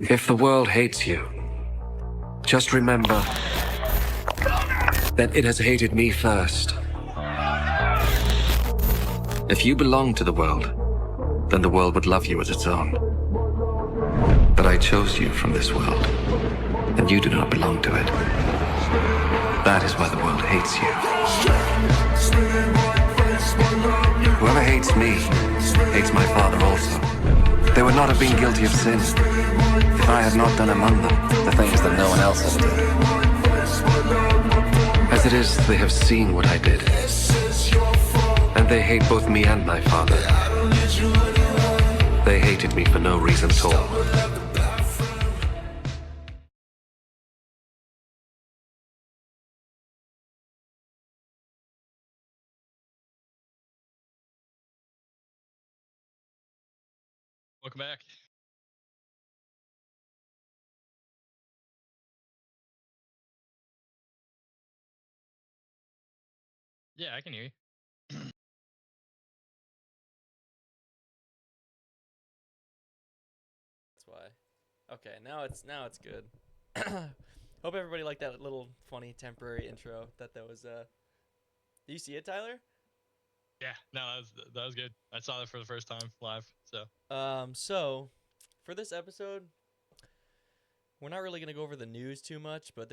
If the world hates you, just remember that it has hated me first. If you belong to the world, then the world would love you as its own. But I chose you from this world, and you do not belong to it. That is why the world hates you. Whoever hates me, hates my Father also. They would not have been guilty of sin if I had not done among them the things that no one else has done. As it is, they have seen what I did, and they hate both me and my Father. They hated me for no reason at all. Welcome back. Yeah, I can hear you. That's why. Okay, now it's good. Hope everybody liked that little funny temporary intro. That was Do you see it, Tyler? Yeah, no, that was good. I saw that for the first time live. So for this episode, we're not really gonna go over the news too much, but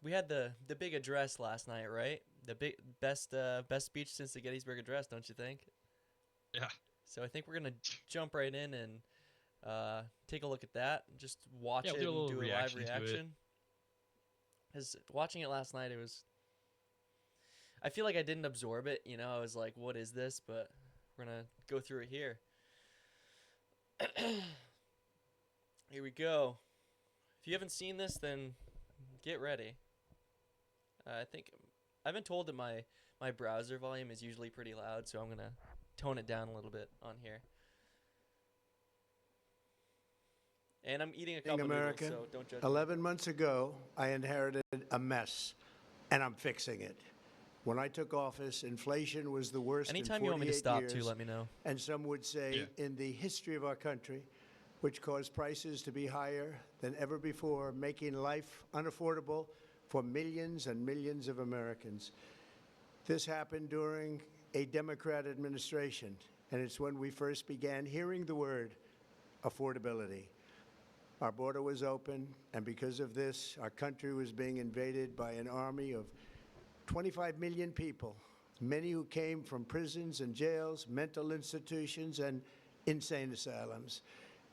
we had the big address last night, right? The big best speech since the Gettysburg Address, don't you think? Yeah. So I think we're gonna jump right in and take a look at that. Just watch it we'll and do a live reaction to it. reaction. Because watching it last night, I feel like I didn't absorb it. You know, I was like, what is this? But we're going to go through it here. Here we go. If you haven't seen this, then get ready. I've been told that my browser volume is usually pretty loud, so I'm going to tone it down a little bit on here. And I'm eating a cup of noodles, so don't judge me. 11 months ago, I inherited a mess, and I'm fixing it. When I took office, inflation was the worst Anytime in 48 you want me to stop, years, too, let me know. and some would say in the history of our country, which caused prices to be higher than ever before, making life unaffordable for millions and millions of Americans. This happened during a Democrat administration, and it's when we first began hearing the word affordability. Our border was open, and because of this, our country was being invaded by an army of 25 million people, many who came from prisons and jails, mental institutions, and insane asylums.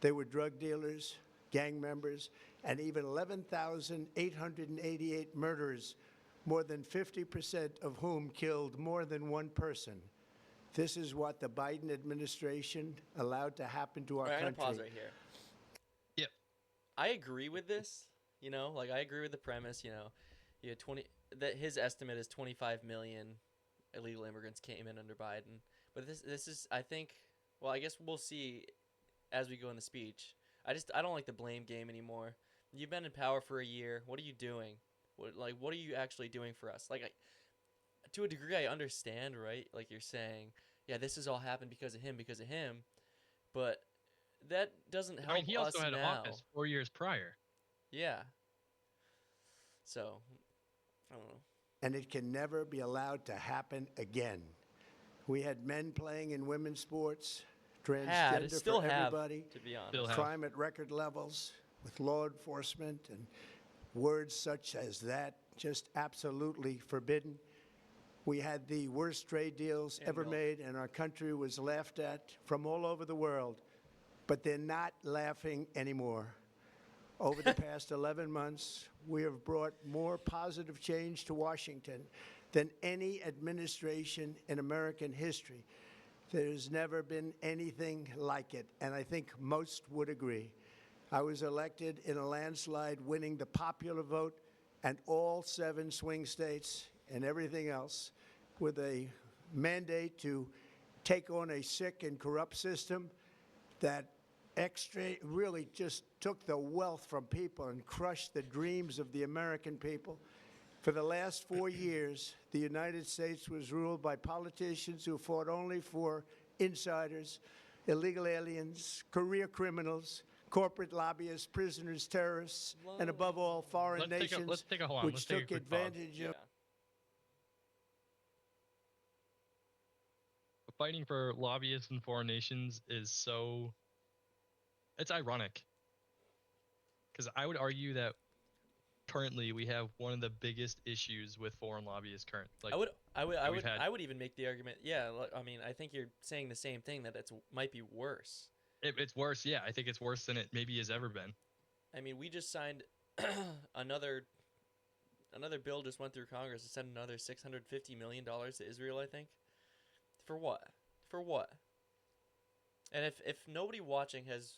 They were drug dealers, gang members, and even 11,888 murderers, more than 50% of whom killed more than one person. This is what the Biden administration allowed to happen to our country. I'm going to pause right here. Yep. I agree with this, I agree with the premise, you had that his estimate is 25 million illegal immigrants came in under Biden. But this is, I think, well, I guess we'll see as we go in the speech. I don't like the blame game anymore. You've been in power for a year. What are you doing? What are you actually doing for us? To a degree, I understand, right? Like you're saying, yeah, this has all happened because of him, but that doesn't help us now. He also had office 4 years prior. Yeah. So, I don't know. And it can never be allowed to happen again. We had men playing in women's sports, transgender for everybody, to be honest. crime at record levels with law enforcement, and words such as that just absolutely forbidden. We had the worst trade deals ever made, and our country was laughed at from all over the world. But they're not laughing anymore. Over the past 11 months, we have brought more positive change to Washington than any administration in American history. There's never been anything like it, and I think most would agree. I was elected in a landslide, winning the popular vote and all 7 swing states and everything else, with a mandate to take on a sick and corrupt system that really just took the wealth from people and crushed the dreams of the American people. For the last 4 years, the United States was ruled by politicians who fought only for insiders, illegal aliens, career criminals, corporate lobbyists, prisoners, terrorists, and above all, foreign Let's take a- nations let's take a- hold on, which let's take a took quick pause. advantage Yeah. of. Fighting for lobbyists in foreign nations is so. It's ironic. Because I would argue that currently we have one of the biggest issues with foreign lobbyists I would we've had. I would even make the argument. Yeah, I mean, I think you're saying the same thing, that it's might be worse. It's worse. Yeah, I think it's worse than it maybe has ever been. I mean, we just signed another bill just went through Congress to send another $650 million to Israel, I think. For what? For what? And if nobody watching has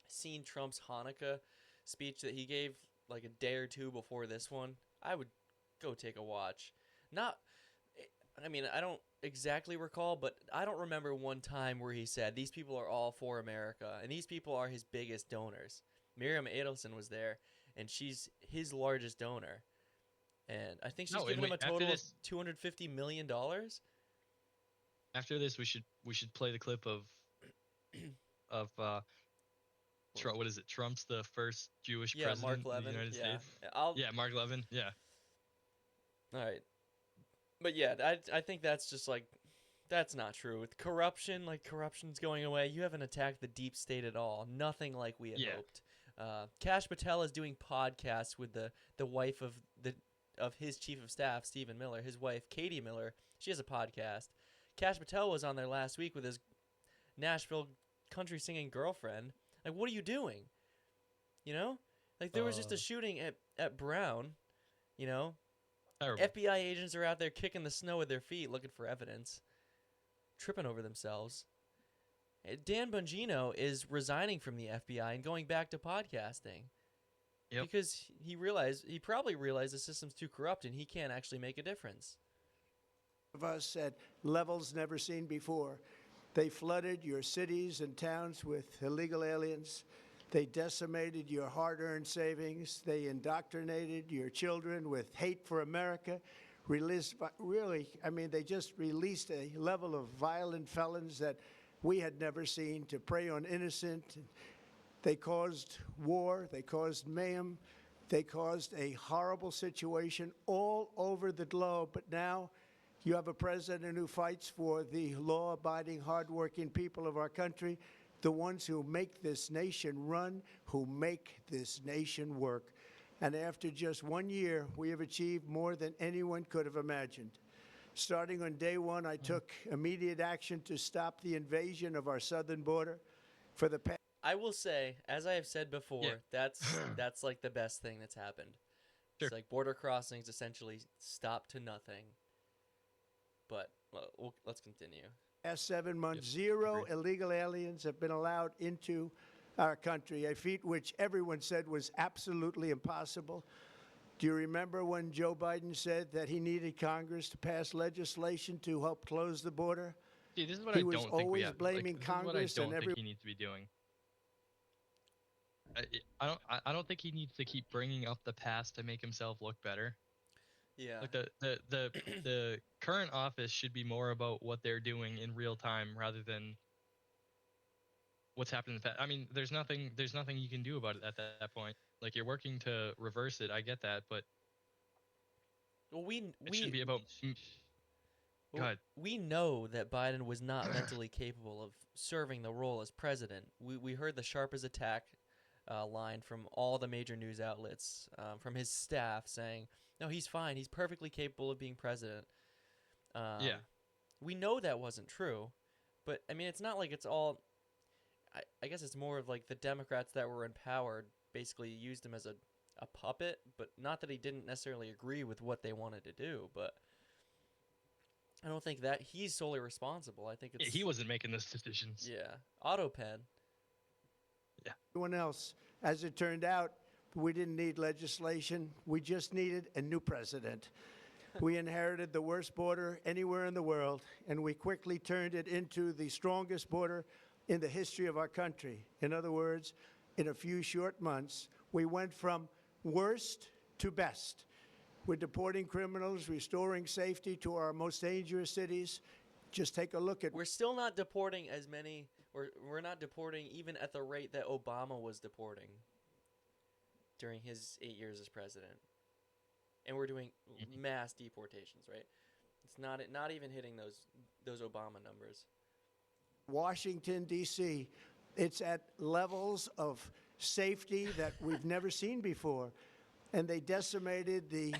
seen Trump's Hanukkah speech that he gave like a day or two before this one, I would go take a watch. I mean, I don't exactly recall, but I don't remember one time where he said these people are all for America and these people are his biggest donors. Miriam Adelson was there, and she's his largest donor, and I think she's given him a total of $250 million. After this, we should play the clip of what is it? Trump's the first Jewish president Mark Levin, in the United States. Yeah, Mark Levin. Yeah. All right. But yeah, I think that's just like, that's not true. With corruption, like corruption's going away. You haven't attacked the deep state at all. Nothing like we had hoped. Kash Patel is doing podcasts with the wife of his chief of staff, Stephen Miller. His wife, Katie Miller, she has a podcast. Kash Patel was on there last week with his Nashville country singing girlfriend. Like, what are you doing? You know? Like, there was just a shooting at Brown, you know? Terrible. FBI agents are out there kicking the snow with their feet looking for evidence, tripping over themselves. Dan Bongino is resigning from the FBI and going back to podcasting. Yep. Because he probably realized the system's too corrupt and he can't actually make a difference. Of us at levels never seen before. They flooded your cities and towns with illegal aliens. They decimated your hard-earned savings. They indoctrinated your children with hate for America. They just released a level of violent felons that we had never seen to prey on innocent. They caused war. They caused mayhem. They caused a horrible situation all over the globe. But now you have a president who fights for the law-abiding, hard-working people of our country, the ones who make this nation run, who make this nation work. And after just 1 year, we have achieved more than anyone could have imagined. Starting on day one, I took immediate action to stop the invasion of our southern border. For the past I will say, as I have said before, that's like the best thing that's happened. Sure. It's like border crossings essentially stopped to nothing. But let's continue. past 7 months, Yep. zero Agreed. illegal aliens have been allowed into our country, a feat which everyone said was absolutely impossible. Do you remember when Joe Biden said that he needed Congress to pass legislation to help close the border? See, this is what He I was don't think we always have. blaming this is what I Congress don't and think every- he needs to be doing. I don't think he needs to keep bringing up the past to make himself look better. Yeah. Like the current office should be more about what they're doing in real time rather than what's happened in the past. I mean, there's nothing you can do about it at that point. Like, you're working to reverse it. I get that, but Well, it should be about. Go ahead. We know that Biden was not mentally capable of serving the role as president. We heard the sharp as attack line from all the major news outlets, from his staff saying, no, he's fine. He's perfectly capable of being president. Yeah. We know that wasn't true, but I mean, it's not like it's all. I guess it's more of like the Democrats that were in power basically used him as a puppet, but not that he didn't necessarily agree with what they wanted to do, but I don't think that he's solely responsible. I think it's He wasn't making those decisions. yeah, AutoPen. Everyone else. As it turned out, we didn't need legislation. We just needed a new president. We inherited the worst border anywhere in the world, and we quickly turned it into the strongest border in the history of our country. In other words, in a few short months, we went from worst to best. We're deporting criminals, restoring safety to our most dangerous cities. Just take a look at We're still not deporting as many We're not deporting even at the rate that Obama was deporting during his 8 years as president. And we're doing mass deportations, right? It's not even hitting those Obama numbers. Washington, D.C., it's at levels of safety that we've never seen before. And they decimated the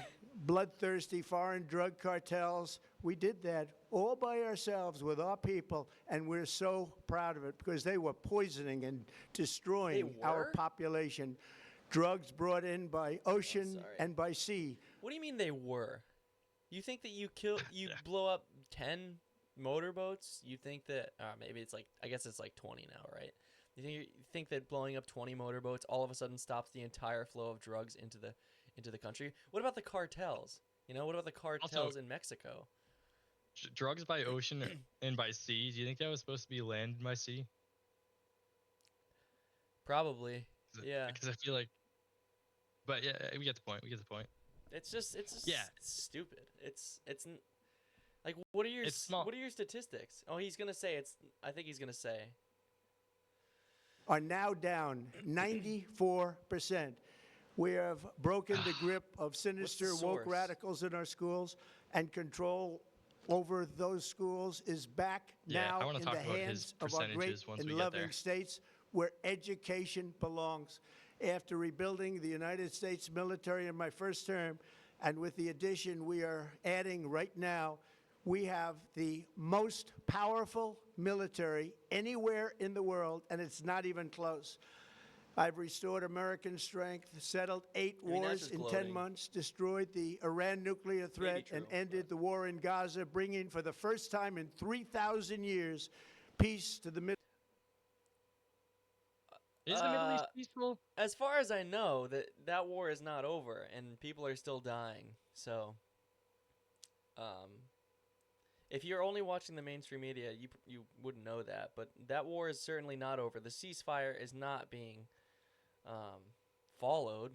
bloodthirsty foreign drug cartels. We did that all by ourselves with our people, and we're so proud of it because they were poisoning and destroying our population. Drugs brought in by ocean and by sea. What do you mean they were? You think that you blow up 10 motorboats? You think that maybe it's like, I guess it's like 20 now, right? You think that blowing up 20 motorboats all of a sudden stops the entire flow of drugs into the country? What about the cartels? What about the cartels in Mexico? Drugs by ocean and by sea. Do you think that was supposed to be land and by sea? Probably. Yeah. Because I feel like, but yeah, we get the point. It's just yeah. It's stupid. It's like, what are your statistics? Oh, he's gonna say I think he's gonna say are now down 94%. We have broken the grip of sinister woke radicals in our schools, and control over those schools is back now in the hands of our great and loving states where education belongs. After rebuilding the United States military in my first term, and with the addition we are adding right now, we have the most powerful military anywhere in the world, and it's not even close. I've restored American strength, settled 8 wars in 10 months, destroyed the Iran nuclear threat, and ended the war in Gaza, bringing for the first time in 3,000 years peace to the Middle East. Is the Middle East peaceful? As far as I know, that war is not over, and people are still dying. So, if you're only watching the mainstream media, you wouldn't know that. But that war is certainly not over. The ceasefire is not being followed.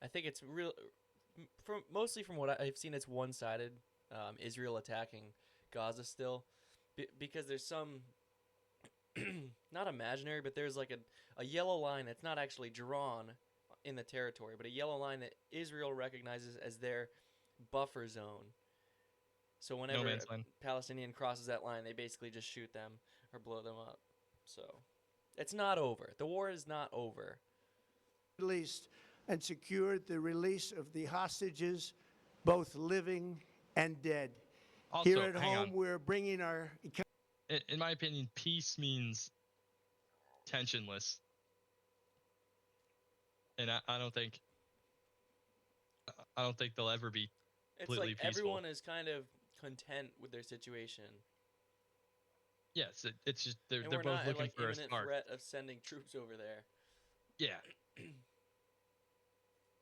I think it's mostly from what I've seen, it's one-sided. Israel attacking Gaza still, because there's some not imaginary, but there's like a yellow line that's not actually drawn in the territory, but a yellow line that Israel recognizes as their buffer zone. So whenever a Palestinian crosses that line, they basically just shoot them or blow them up. So it's not over. The war is not over. Middle East, and secured the release of the hostages, both living and dead. Also, here at home, we're bringing our... In my opinion, peace means tensionless. And I don't think they'll ever be completely peaceful. Everyone is kind of content with their situation. Yes, it's just they're both looking for a spark. Imminent threat of sending troops over there. Yeah.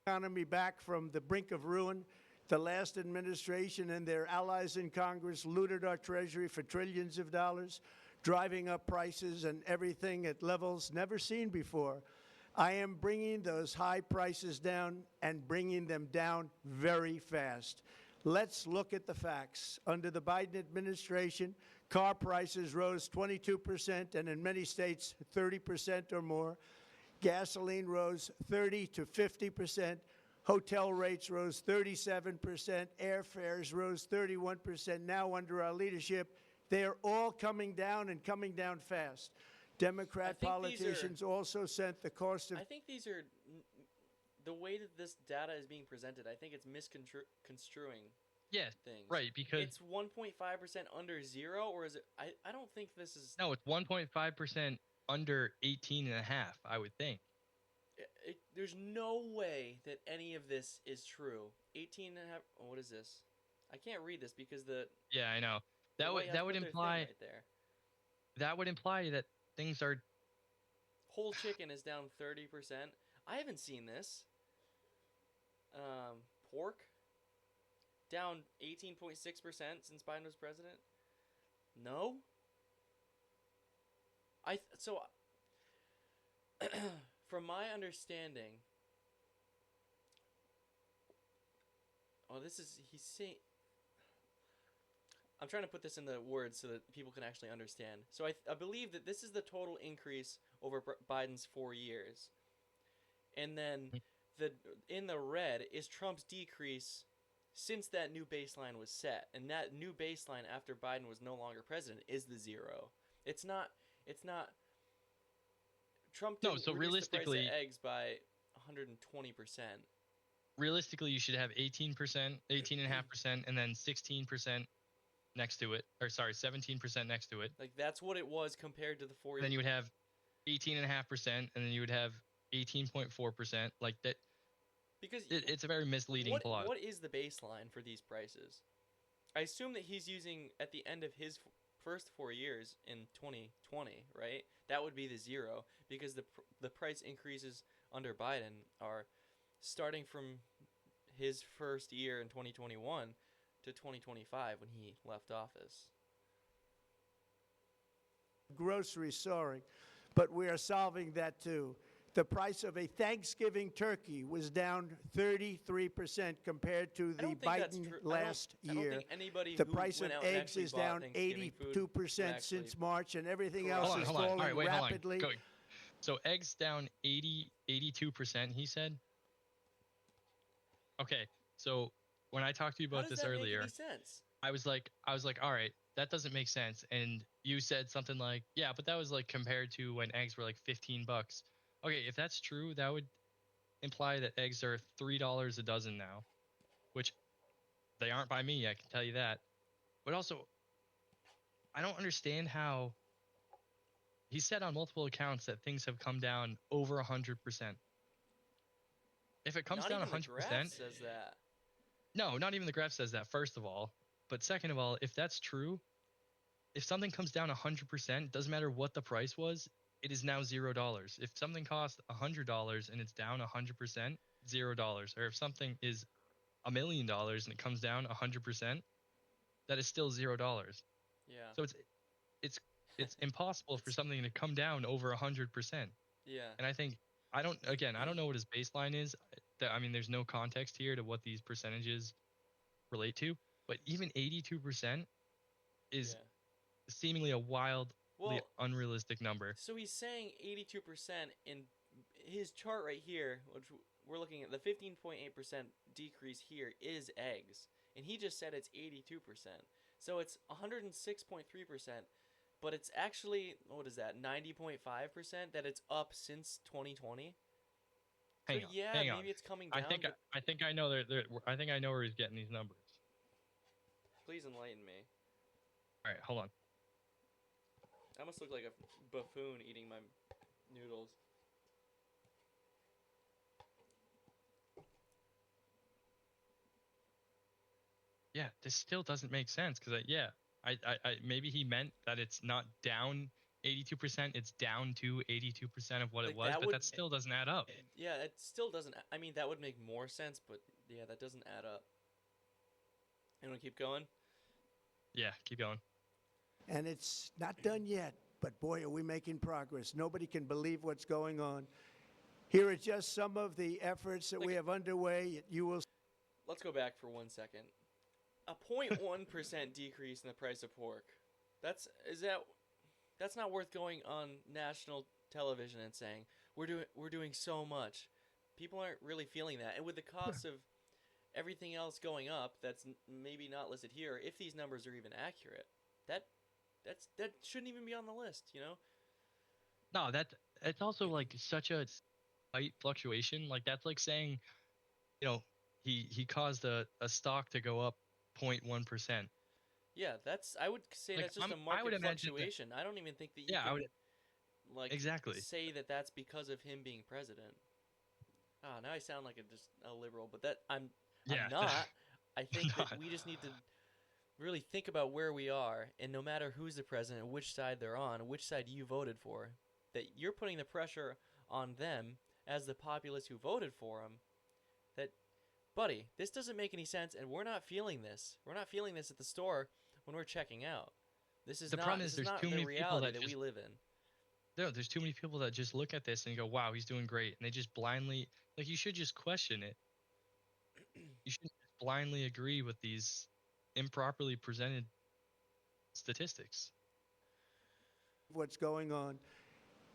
Economy back from the brink of ruin. The last administration and their allies in Congress looted our treasury for trillions of dollars, driving up prices and everything at levels never seen before. I am bringing those high prices down and bringing them down very fast. Let's look at the facts. Under the Biden administration, car prices rose 22% and in many states 30% or more. Gasoline rose 30 to 50%. Hotel rates rose 37%. Airfares rose 31%. Now under our leadership, they are all coming down and coming down fast. Democrat politicians also sent the cost of... I think these are... The way that this data is being presented, I think it's misconstruing things. Right, because... It's 1.5% under zero, or is it... I don't think this is... No, it's 1.5% under 18 and a half, I would think. There's no way that any of this is true. 18 and a half... Oh, what is this? I can't read this because the... Yeah, I know. That would imply... Right there. That would imply that things are... Whole chicken is down 30%. I haven't seen this. Pork down 18.6% since Biden was president. No. From my understanding, he's saying. I'm trying to put this in the words so that people can actually understand. So I believe that this is the total increase over Biden's 4 years. And then in the red is Trump's decrease since that new baseline was set. And that new baseline after Biden was no longer president is the zero. It's not Trump No, didn't so reduce the price of realistically, eggs by 120%. realistically, you should have 18%, 18.5%, and then 16% next to it, or sorry, 17% next to it. Like that's what it was compared to the 4 Then you would have 18.5%, and then you would have 18.4%. Like that, because it's a very misleading plot. what is the baseline for these prices? I assume that he's using at the end of his first 4 years in 2020, right? That would be the zero because the price increases under Biden are starting from his first year in 2021 to 2025 when he left office. Groceries soaring, but we are solving that too. The price of a Thanksgiving turkey was down 33% compared to I the don't think that's Biden true. last I don't year. think anybody The who price of went out and eggs actually is bought down Thanksgiving food 82% actually since March, and everything Hold else on, is Hold on. falling All right, wait, rapidly. hold on. So eggs down 82%, he said. Okay, so when I talked to you How about does this that make earlier, any sense? I was like, all right, that doesn't make sense. And you said something like, yeah, but that was like compared to when eggs were like $15. Okay, if that's true, that would imply that eggs are $3 a dozen now, which they aren't by me, I can tell you that. But also, I don't understand how he said on multiple accounts that things have come down over 100%. If it comes Not down even the 100%, graph says that. no, not even the graph says that, first of all. But second of all, if that's true, if something comes down 100%, doesn't matter what the price was, it is now $0. If something costs $100 and it's down 100%, $0. Or if something is $1 million and it comes down 100%, that is still $0. Yeah. So it's impossible for something to come down over 100%. Yeah. And I think I don't know what his baseline is. I mean, there's no context here to what these percentages relate to, but even 82% is Yeah. seemingly a wildly Well, unrealistic number. so he's saying 82% in his chart right here, which we're looking at the 15.8% decrease here is eggs. And he just said it's 82%. So it's 106.3%, but it's actually, what is that, 90.5% that it's up since 2020? Hang so on, yeah, hang maybe on. it's coming down. I think I know I think I know where he's getting these numbers. Please enlighten me. All right, hold on. I must look like a buffoon eating my noodles. Yeah, this still doesn't make sense because I maybe he meant that it's not down 82%, it's down to 82% of what Like, it was, that but would- that still doesn't add up. Yeah, it still doesn't. I mean, that would make more sense, but yeah, that doesn't add up. You want to keep going? Yeah, keep going. And it's not done yet, but boy, are we making progress. Nobody can believe what's going on. Here are just some of the efforts that we have underway. You will Let's go back for 1 second. A 0.1% decrease in the price of pork. That's not worth going on national television and saying we're doing so much. People aren't really feeling that, and with the cost of everything else going up, that's maybe not listed here. If these numbers are even accurate, that shouldn't even be on the list. You know? No, it's also like such a slight fluctuation. Like that's like saying, he caused a stock to go up 0.1%. Yeah, I would say Like, that's just a I would market imagine that- fluctuation. I don't even think that you Yeah, I can would- like Exactly. say that that's because of him being president. Ah, now I sound like just a liberal, but I'm Yeah. not. I think that Not. we just need to really think about where we are, and no matter who's the president, which side they're on, which side you voted for, that you're putting the pressure on them as the populace who voted for him. That, buddy, this doesn't make any sense, and we're not feeling this. We're not feeling this at the store when we're checking out. This is The not. problem This is is there's not too the many people reality that that we just- live in. No, there's too many people that just look at this and go, "Wow, he's doing great," and they just blindly like. You should just question it. You shouldn't just blindly agree with these improperly presented statistics. What's going on.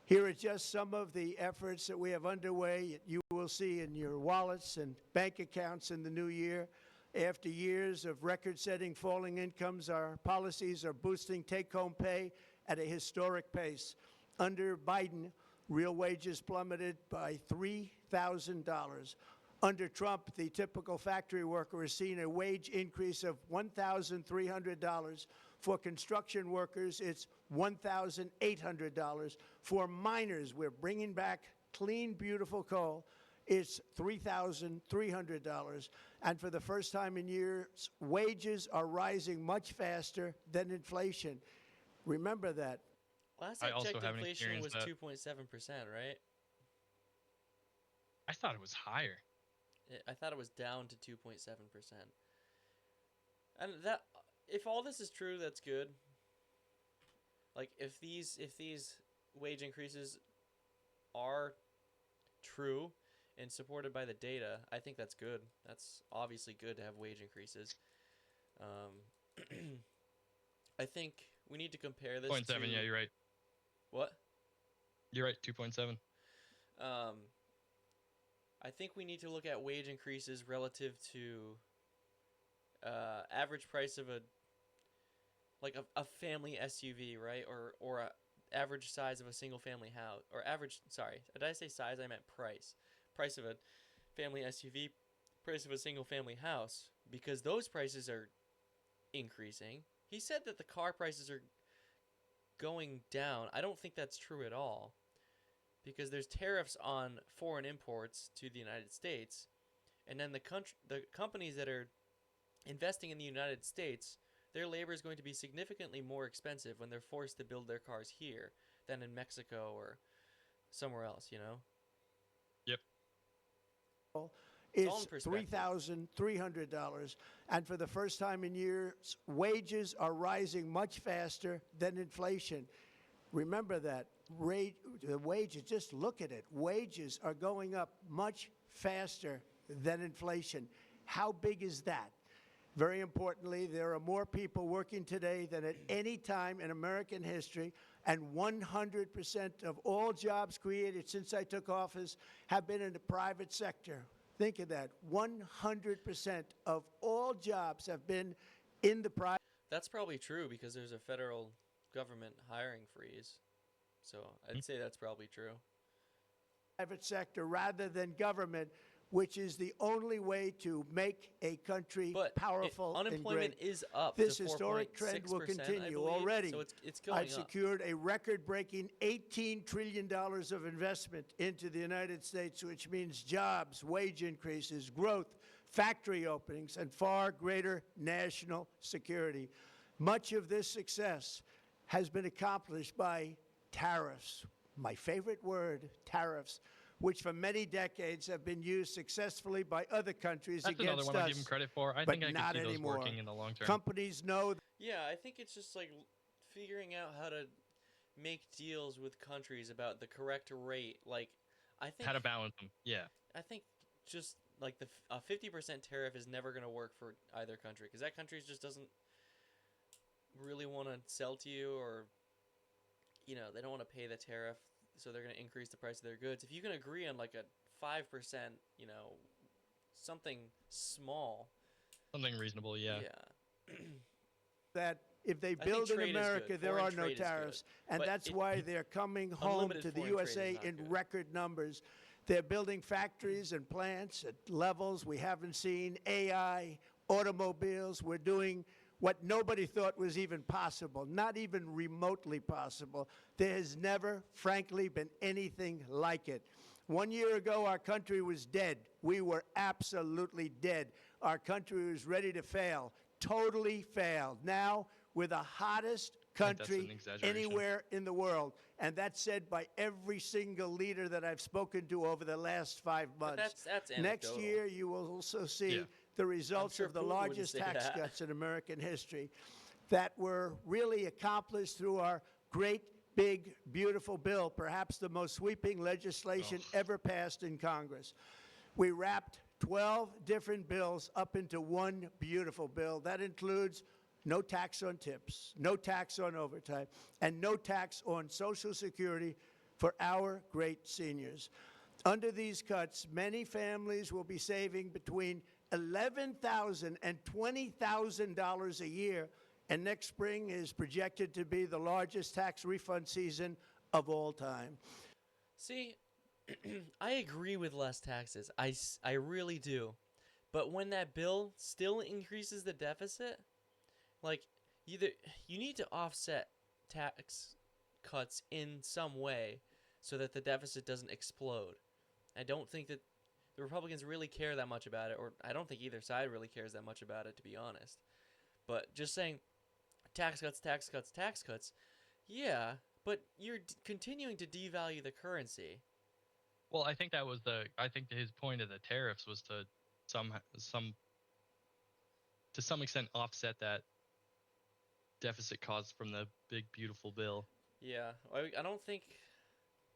Here are just some of the efforts that we have underway. You will see in your wallets and bank accounts in the new year. After years of record-setting falling incomes, our policies are boosting take-home pay at a historic pace. Under Biden, real wages plummeted by $3,000. Under Trump, the typical factory worker has seen a wage increase of $1,300. For construction workers, it's $1,800. For miners, we're bringing back clean, beautiful coal. It's $3,300. And for the first time in years, wages are rising much faster than inflation. Remember that. Last I I also checked, haven't inflation was experienced 2.7%, right? I thought it was higher. I thought it was down to 2.7%. And that, if all this is true, that's good. Like if these wage increases are true and supported by the data, I think that's good. That's obviously good to have wage increases. I think we need to compare this 0.7, to yeah, you're right. what? You're right, 2.7. I think we need to look at wage increases relative to average price of a family SUV, right? Or a average size of a single family house, or average, sorry, did I say size? I meant price. Price of a family SUV, price of a single family house, because those prices are increasing. He said that the car prices are going down. I don't think that's true at all, because there's tariffs on foreign imports to the United States, and then the companies that are investing in the United States, their labor is going to be significantly more expensive when they're forced to build their cars here than in Mexico or somewhere else, you know? Yep. It's $3,300. And for the first time in years, wages are rising much faster than inflation. Remember that. The wages, just look at it. Wages are going up much faster than inflation. How big is that? Very importantly, there are more people working today than at any time in American history, and 100% of all jobs created since I took office have been in the private sector. Think of that. 100% of all jobs have been in the private. That's probably true because there's a federal government hiring freeze. So I'd say that's probably true. Private sector rather than government, which is the only way to make a country powerful and unemployment great. is up. This to historic trend will 4.6%, I continue. believe. Already, So it's going I've secured a record-breaking $18 trillion of investment into the United States, which means jobs, wage increases, growth, factory openings, and far greater national security. Much of this success has been accomplished by tariffs. My favorite word, tariffs, which for many decades have been used successfully by other countries That's against another one us, I give him credit for. I but think I not can see anymore. those working in the long term. Companies know Yeah, I think it's just like figuring out how to make deals with countries about the correct rate. Like, I think How to balance them. Yeah. I think just like a 50% tariff is never going to work for either country because that country just doesn't really want to sell to you, or they don't want to pay the tariff, so they're going to increase the price of their goods. If you can agree on like a 5%, something small, Something reasonable, yeah. that if they think build in trade is America, good. there Foreign are no trade is good. tariffs. And But that's why they're coming home unlimited to the foreign trade is USA not in good. record numbers. They're building factories and plants at levels we haven't seen, AI, automobiles. We're doing what nobody thought was even possible, not even remotely possible. There has never, frankly, been anything like it. 1 year ago, our country was dead. We were absolutely dead. Our country was ready to fail, totally failed. Now, we're the hottest country anywhere in the world. And that's said by every single leader that I've spoken to over the last 5 months. That's Next anecdotal. year, you will also see the results sure of the Putin wouldn't largest say tax that. cuts in American history that were really accomplished through our great, big, beautiful bill, perhaps the most sweeping legislation ever passed in Congress. We wrapped 12 different bills up into one beautiful bill. That includes no tax on tips, no tax on overtime, and no tax on Social Security for our great seniors. Under these cuts, many families will be saving between $11,000 and $20,000 a year, and next spring is projected to be the largest tax refund season of all time. See, I agree with less taxes. I really do. But when that bill still increases the deficit, like, either you need to offset tax cuts in some way so that the deficit doesn't explode. I don't think that the Republicans really care that much about it, or I don't think either side really cares that much about it, to be honest. But just saying tax cuts, tax cuts, tax cuts, yeah, but you're continuing to devalue the currency. Well, I think his point of the tariffs was to to some extent offset that deficit caused from the big beautiful bill. Yeah, I don't think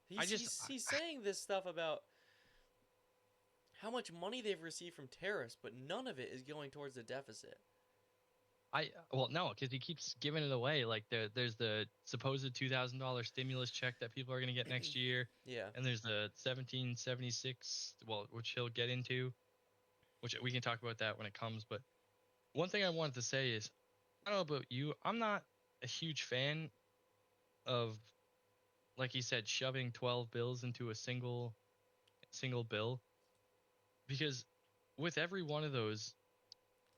he's saying this stuff about how much money they've received from tariffs, but none of it is going towards the deficit. No, because he keeps giving it away. Like there's the supposed $2,000 stimulus check that people are going to get next year. Yeah. And there's the 1776, which he'll get into, which we can talk about that when it comes. But one thing I wanted to say is, I don't know about you, I'm not a huge fan of, like he said, shoving 12 bills into a single bill, because with every one of those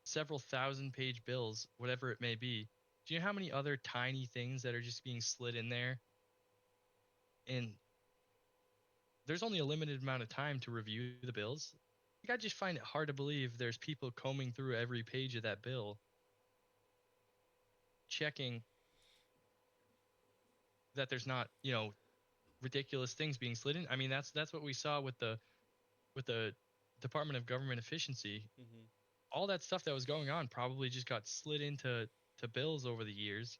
several thousand-page bills, whatever it may be, do you know how many other tiny things that are just being slid in there? And there's only a limited amount of time to review the bills. Like, I just find it hard to believe there's people combing through every page of that bill, checking that there's not, ridiculous things being slid in. I mean, that's what we saw with the Department of Government Efficiency. Mm-hmm. All that stuff that was going on probably just got slid into bills over the years,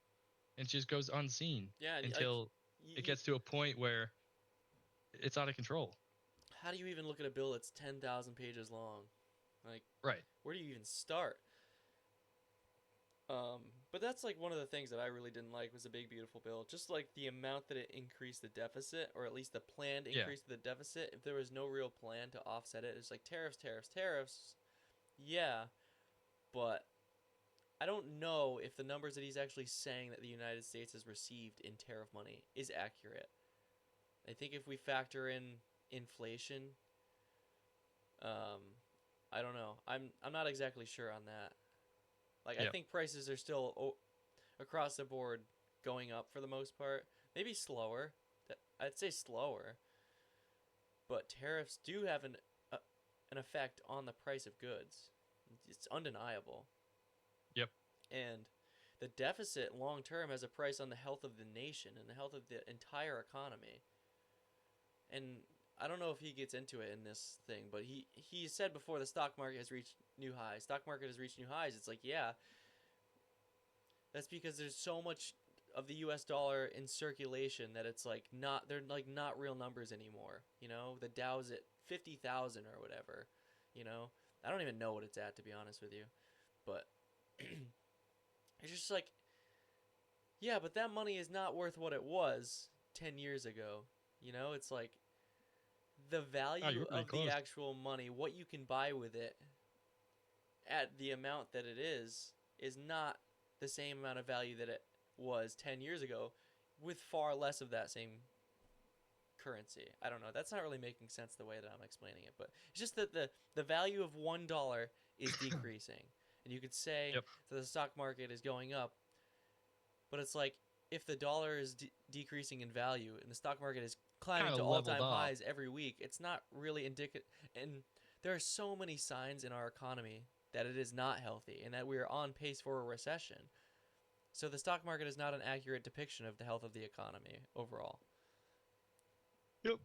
and it just goes unseen until it gets to a point where it's out of control. How do you even look at a bill that's 10,000 pages long? Like, right? Where do you even start? But that's like one of the things that I really didn't like was the big beautiful bill. Just like the amount that it increased the deficit, or at least the planned increase to the deficit. If there was no real plan to offset it, it's like tariffs. Yeah, but I don't know if the numbers that he's actually saying that the United States has received in tariff money is accurate. I think if we factor in inflation, I don't know. I'm not exactly sure on that. Like, I think prices are still across the board going up for the most part. Maybe slower. I'd say slower. But tariffs do have an effect on the price of goods. It's undeniable. Yep. And the deficit long term has a price on the health of the nation and the health of the entire economy. And I don't know if he gets into it in this thing, but he said before the stock market has reached new highs. Stock market has reached new highs. It's like, yeah, that's because there's so much of the U.S. dollar in circulation that it's like they're like not real numbers anymore. The Dow's at 50,000 or whatever. I don't even know what it's at, to be honest with you, but it's just like, yeah, but that money is not worth what it was 10 years ago. It's like the value of the actual money, what you can buy with it at the amount that it is not the same amount of value that it was 10 years ago with far less of that same currency. I don't know. That's not really making sense the way that I'm explaining it, but it's just that the value of $1 is decreasing. And you could say that the stock market is going up, but it's like if the dollar is decreasing in value and the stock market is climbing to all-time highs every week, it's not really indicative. And there are so many signs in our economy that it is not healthy and that we are on pace for a recession. So the stock market is not an accurate depiction of the health of the economy overall. Yep.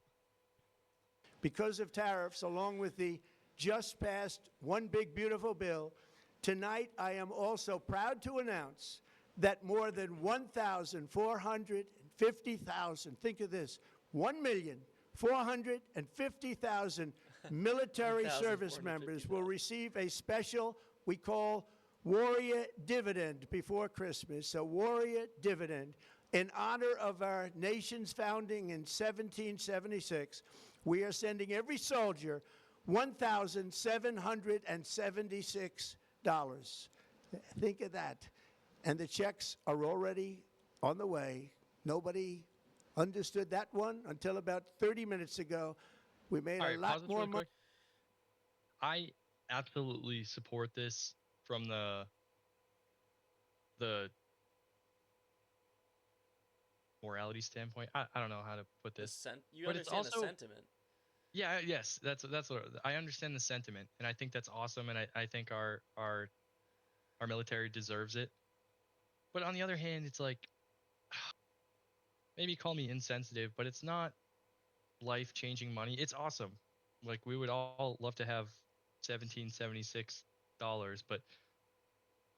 Because of tariffs, along with the just passed One Big Beautiful Bill, tonight I am also proud to announce that more than 1,450,000, think of this, 1,450,000 military service members will receive a special we call warrior dividend before Christmas, a warrior dividend in honor of our nation's founding in 1776. We are sending every soldier $1,776. Think of that. And the checks are already on the way. Nobody understood that one until about 30 minutes ago. We made All a right, lot pause this more really money. quick. I absolutely support this from the morality standpoint. I don't know how to put this, You but it's understand the also sentiment. yeah, yes, that's what I understand the sentiment, and I think that's awesome, and I think our military deserves it. But on the other hand, it's like maybe call me insensitive, but it's not life-changing money. It's awesome. Like we would all love to have $1,776, but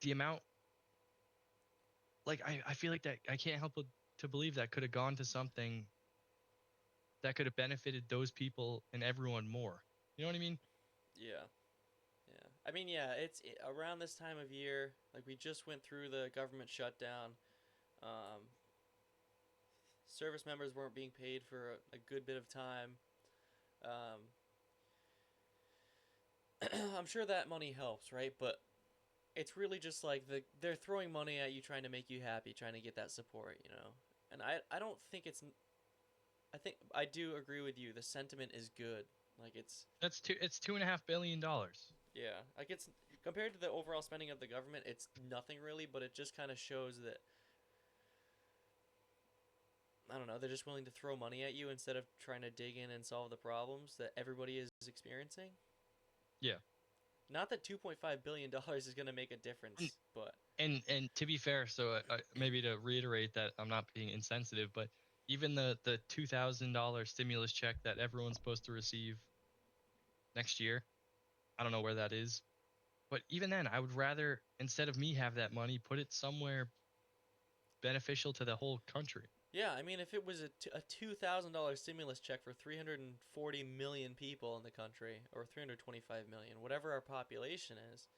the amount, like I feel like that I can't help but to believe that could have gone to something that could have benefited those people and everyone more. You know what I mean? Yeah. Yeah. I mean, yeah, around this time of year, like we just went through the government shutdown. Um, Service members weren't being paid for a good bit of time. Um, I'm sure that money helps, right? But it's really just like they're throwing money at you, trying to make you happy, trying to get that support, you know. And I don't think it's. I think I do agree with you. The sentiment is good. Like it's $2.5 billion. yeah, like it's compared to the overall spending of the government, it's nothing really. But it just kind of shows that I don't know. They're just willing to throw money at you instead of trying to dig in and solve the problems that everybody is experiencing. Yeah. Not that $2.5 billion is going to make a difference, but And to be fair, so maybe to reiterate that I'm not being insensitive, but even the $2,000 stimulus check that everyone's supposed to receive next year, I don't know where that is, but even then, I would rather instead of me have that money, put it somewhere beneficial to the whole country. yeah, I mean, if it was a $2,000 stimulus check for 340 million people in the country, or 325 million, whatever our population is,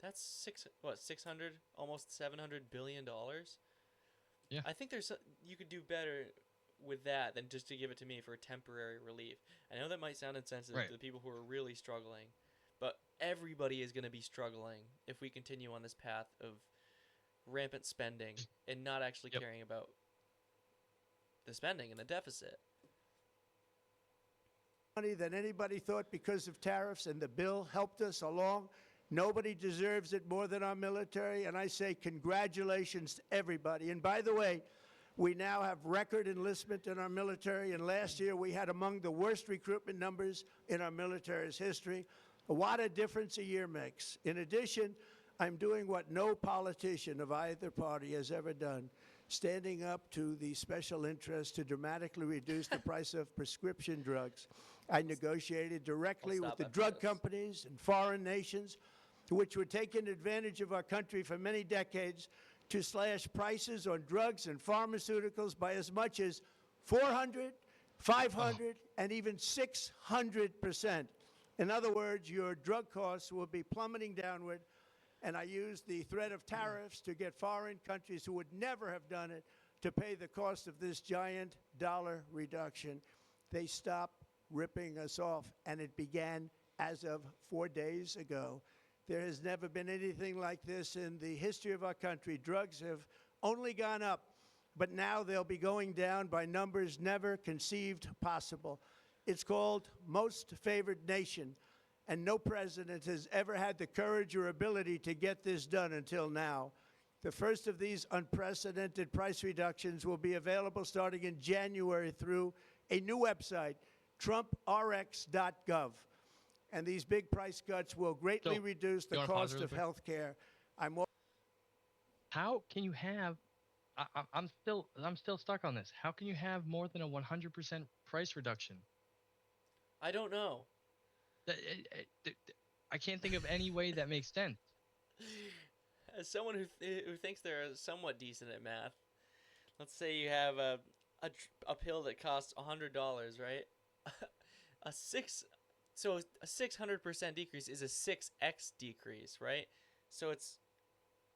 that's 600, almost $700 billion. Yeah. I think you could do better with that than just to give it to me for temporary relief. I know that might sound insensitive Right. to the people who are really struggling, but everybody is going to be struggling if we continue on this path of rampant spending and not actually Yep. caring about the spending and the deficit. Money than anybody thought because of tariffs, and the bill helped us along. Nobody deserves it more than our military, and I say congratulations to everybody. And by the way, we now have record enlistment in our military, and last year we had among the worst recruitment numbers in our military's history. What a difference a year makes. In addition, I'm doing what no politician of either party has ever done, standing up to the special interests to dramatically reduce the price of prescription drugs. I negotiated directly with the drug companies and foreign nations, which were taking advantage of our country for many decades, to slash prices on drugs and pharmaceuticals by as much as 400, 500, and even 600%. In other words, your drug costs will be plummeting downward, and I used the threat of tariffs to get foreign countries who would never have done it to pay the cost of this giant dollar reduction. They stopped ripping us off, and it began as of 4 days ago. There has never been anything like this in the history of our country. Drugs have only gone up, but now they'll be going down by numbers never conceived possible. It's called Most Favored Nation, and no president has ever had the courage or ability to get this done until now. The first of these unprecedented price reductions will be available starting in January through a new website, TrumpRx.gov. And these big price cuts will greatly reduce the cost of health care. How can you have? I'm still stuck on this. How can you have more than a 100% price reduction? I don't know. I can't think of any way that makes sense. As someone who thinks they're somewhat decent at math, let's say you have a pill that costs $100, right? a 600% decrease is a 6x decrease, right? So it's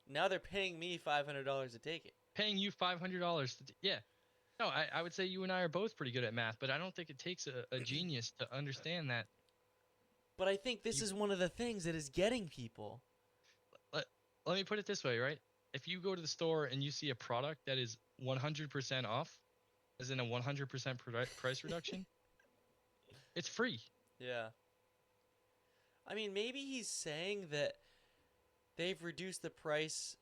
Now they're paying me $500 to take it. Paying you $500. Yeah. No, I would say you and I are both pretty good at math, but I don't think it takes a genius to understand that. But I think this You- is one of the things that is getting people. Let me put it this way, right? If you go to the store and you see a product that is 100% off, as in a 100% price reduction, it's free. Yeah. I mean, maybe he's saying that they've reduced the price,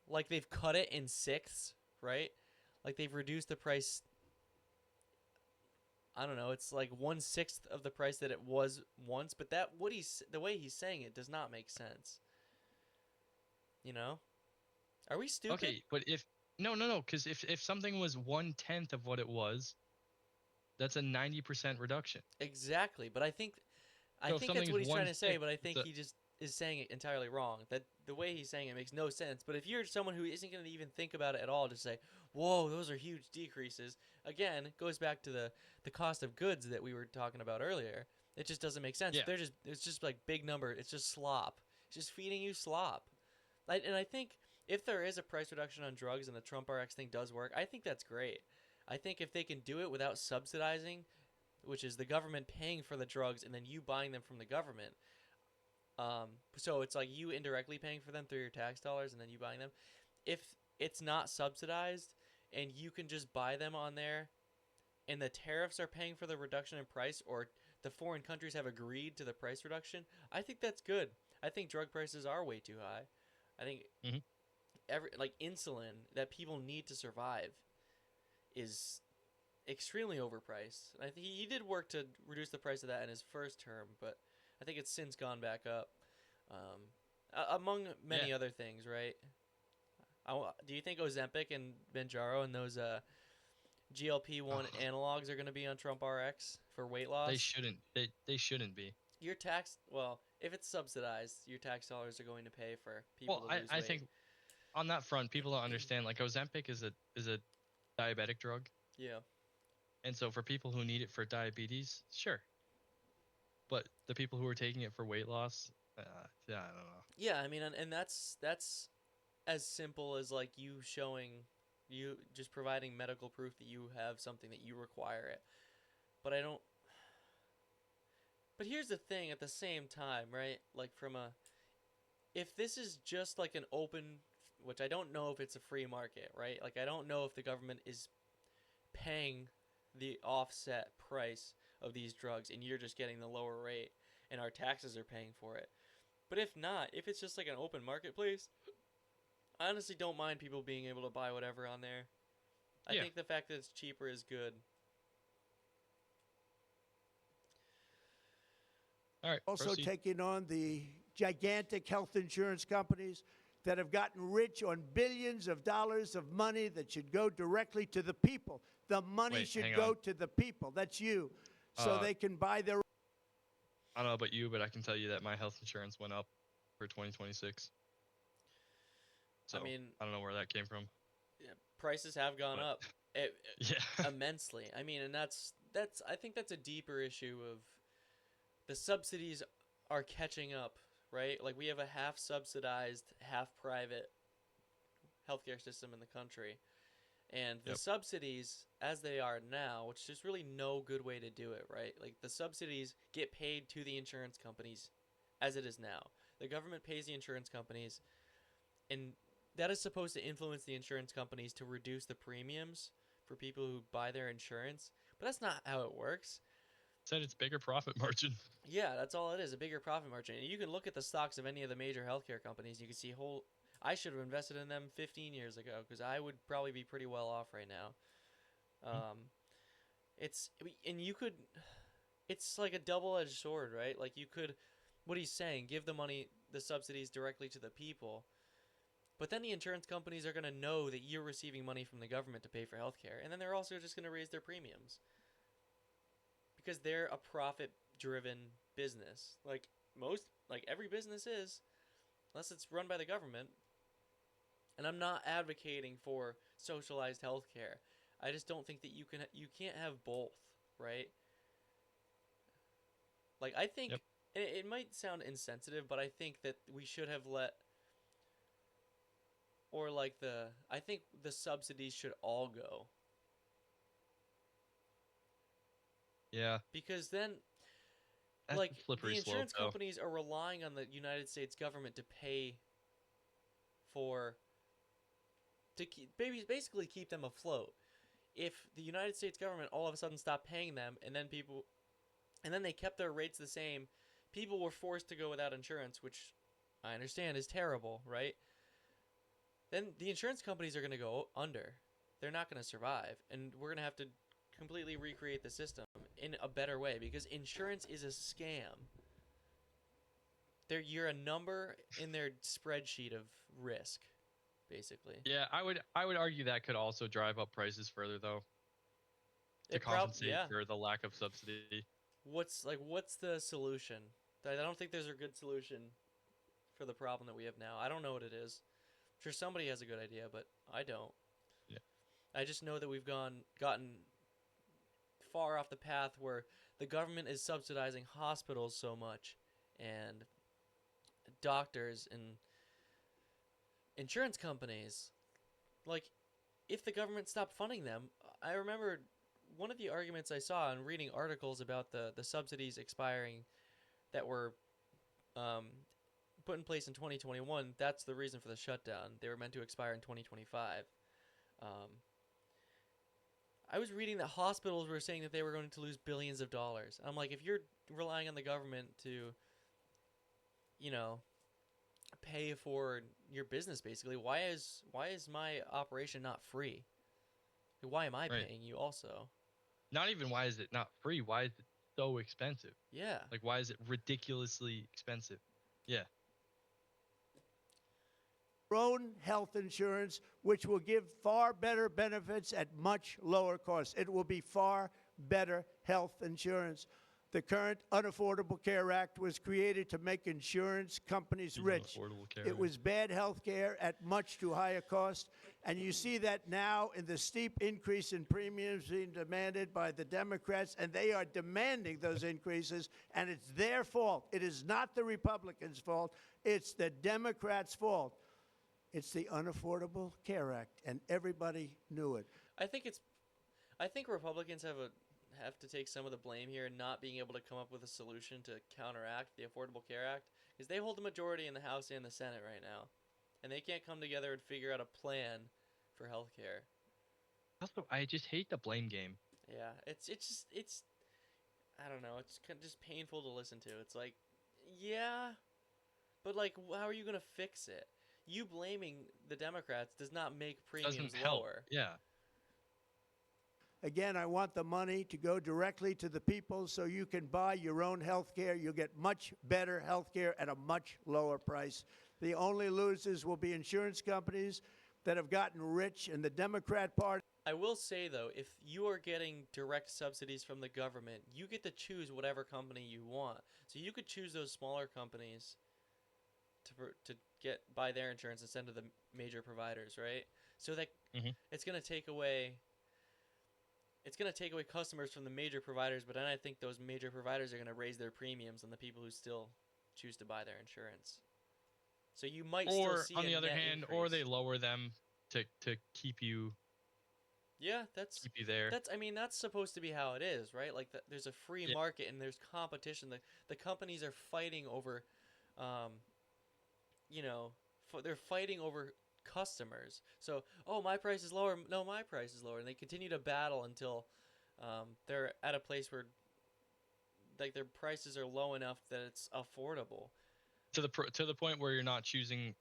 like they've cut it in sixths, right? Like they've reduced the price. I don't know. It's like 1/6 of the price that it was once, but the way he's saying it does not make sense. You know? Are we stupid? Okay, but no, because if something was 1/10 of what it was, that's a 90% reduction. Exactly, but I think So if that's something what is he's trying to say, 1/6, but I think it's a- he just is saying it entirely wrong. That the way he's saying it makes no sense. But if you're someone who isn't going to even think about it at all, just say, "Whoa, those are huge decreases." Again, it goes back to the cost of goods that we were talking about earlier. It just doesn't make sense. Yeah. It's just like big number. It's just slop. It's just feeding you slop. And I think if there is a price reduction on drugs and the Trump RX thing does work, I think that's great. I think if they can do it without subsidizing, which is the government paying for the drugs and then you buying them from the government. So it's like you indirectly paying for them through your tax dollars and then you buying them. If it's not subsidized and you can just buy them on there and the tariffs are paying for the reduction in price or the foreign countries have agreed to the price reduction, I think that's good. I think drug prices are way too high. I think Mhm. like insulin that people need to survive is extremely overpriced. And I think he did work to reduce the price of that in his first term, but I think it's since gone back up. Among many other things, right? Do you think Ozempic and Benjaro and those GLP-1 analogs are going to be on Trump RX for weight loss? They shouldn't. They shouldn't be. If it's subsidized, your tax dollars are going to pay for people Well, to lose I weight. think on that front, people don't understand. Like Ozempic is a diabetic drug, Yeah. and so for people who need it for diabetes, sure. But the people who are taking it for weight loss, yeah, I don't know. Yeah, I mean, and that's as simple as like you just providing medical proof that you have something that you require it. But I don't. But here's the thing: at the same time, right? Like if this is just like an open, which I don't know if it's a free market, right? Like I don't know if the government is paying the offset price of these drugs and you're just getting the lower rate and our taxes are paying for it. But if not, if it's just like an open marketplace, I honestly don't mind people being able to buy whatever on there. I Yeah. think the fact that it's cheaper is good. All right. Also proceed. taking on the gigantic health insurance companies that have gotten rich on billions of dollars of money that should go directly to the people. The money Wait, should hang go on. to the people. That's you. So they can buy their I don't know about you, but I can tell you that my health insurance went up for 2026. So I mean, I don't know where that came from. prices have gone But- up Yeah. immensely. I mean, and that's I think that's a deeper issue of the subsidies are catching up, right? Like we have a half subsidized, half private healthcare system in the country. And the Yep. subsidies as they are now, which there's really no good way to do it, right? Like the subsidies get paid to the insurance companies as it is now. The government pays the insurance companies and that is supposed to influence the insurance companies to reduce the premiums for people who buy their insurance, but that's not how it works. Said it's bigger profit margin. Yeah, that's all it is, a bigger profit margin. And you can look at the stocks of any of the major healthcare companies, you can see I should have invested in them 15 years ago because I would probably be pretty well off right now. It's like a double-edged sword, right? Like you could, what he's saying, give the subsidies directly to the people, but then the insurance companies are going to know that you're receiving money from the government to pay for healthcare, and then they're also just going to raise their premiums because they're a profit-driven business, like every business is, unless it's run by the government. And I'm not advocating for socialized healthcare. I just don't think that you can't have both, right? Like I think Yep. and it might sound insensitive, but I think that we should have I think the subsidies should all go. Yeah, Because then, that's like, a slippery the slope, insurance though. companies are relying on the United States government to pay basically keep them afloat. If the United States government all of a sudden stopped paying them, and then they kept their rates the same, people were forced to go without insurance, which I understand is terrible, right? Then the insurance companies are going to go under. They're not going to survive, and we're going to have to completely recreate the system in a better way, because insurance is a scam. You're a number in their spreadsheet of risk, basically. Yeah, I would argue that could also drive up prices further, though, to compensate for the lack of subsidy. What's the solution? I don't think there's a good solution for the problem that we have now. I don't know what it is. I'm sure somebody has a good idea, but I don't. Yeah. I just know that we've gotten far off the path where the government is subsidizing hospitals so much, and doctors and insurance companies. Like, if the government stopped funding them, I remember one of the arguments I saw in reading articles about the subsidies expiring that were put in place in 2021. That's the reason for the shutdown. They were meant to expire in 2025. I was reading that hospitals were saying that they were going to lose billions of dollars. I'm like, if you're relying on the government to, pay for your business, basically, why is my operation not free? Why am I paying you also? Not even why is it not free? Why is it so expensive? Yeah. Like, why is it ridiculously expensive? Yeah. Own health insurance, which will give far better benefits at much lower costs. It will be far better health insurance. The current Unaffordable Care Act was created to make insurance companies rich. It was bad health care at much too high a cost. And you see that now in the steep increase in premiums being demanded by the Democrats, and they are demanding those increases, and it's their fault. It is not the Republicans' fault. It's the Democrats' fault. It's the Unaffordable Care Act, and everybody knew it. I think Republicans have to take some of the blame here in not being able to come up with a solution to counteract the Affordable Care Act, because they hold the majority in the House and the Senate right now, and they can't come together and figure out a plan for health care. Also, I just hate the blame game. Yeah, it's I don't know, it's kind of just painful to listen to. It's like, yeah, but like, how are you gonna fix it? You blaming the Democrats does not make premiums Doesn't help. lower. Yeah. Again, I want the money to go directly to the people so you can buy your own health care. You'll get much better health care at a much lower price. The only losers will be insurance companies that have gotten rich, and the Democrat Party. I will say, though, if you are getting direct subsidies from the government, you get to choose whatever company you want. So you could choose those smaller companies to buy their insurance instead of the major providers, right? So that it's going to take away customers from the major providers, but then I think those major providers are going to raise their premiums on the people who still choose to buy their insurance. So you might still see on the a other net hand, increase. or they lower them to keep you. Yeah, keep you there. That's supposed to be how it is, right? Like there's a free market and there's competition. The companies are fighting over, they're fighting over customers. So, my price is lower. No, my price is lower, and they continue to battle until they're at a place where like their prices are low enough that it's affordable. To the point where you're not choosing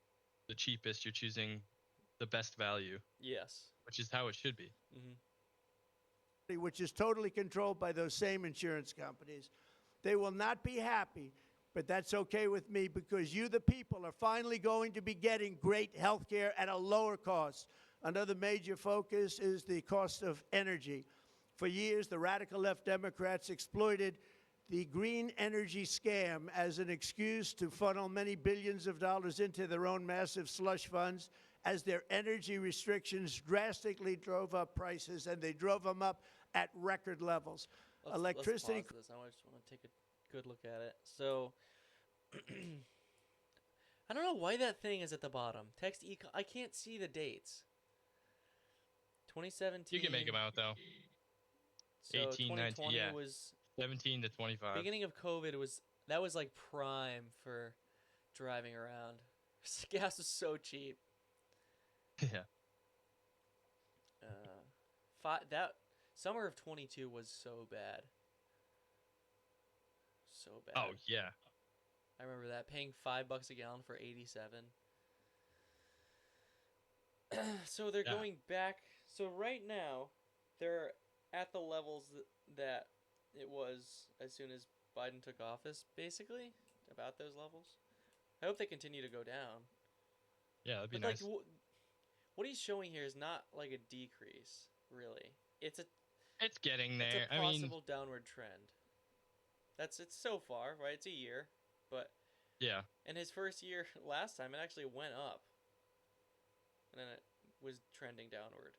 the cheapest, you're choosing the best value. Yes. Which is how it should be. Mm-hmm. Which is totally controlled by those same insurance companies. They will not be happy, but that's okay with me, because you, the people, are finally going to be getting great health care at a lower cost. Another major focus is the cost of energy. For years, the radical left Democrats exploited the green energy scam as an excuse to funnel many billions of dollars into their own massive slush funds, as their energy restrictions drastically drove up prices, and they drove them up at record levels. Let's pause this. I just want to take a good look at it. So I don't know why that thing is at the bottom. Text econ. I can't see the dates. 2017. You can make them out though. So 18, 19, 2020 yeah. was 17 to 25. beginning of COVID that was like prime for driving around. Gas was so cheap. Yeah. That summer of 22 was so bad. So bad. Oh yeah. I remember that, paying $5 a gallon for 87. So they're Yeah. going back. So right now, they're at the levels that it was as soon as Biden took office, basically, about those levels. I hope they continue to go down. Yeah, that'd be But nice. like, what he's showing here is not like a decrease, really. It's It's getting it's there. a I mean, possible downward trend. It's so far, right? It's a year, but yeah. in his first year last time, it actually went up, and then it was trending downward.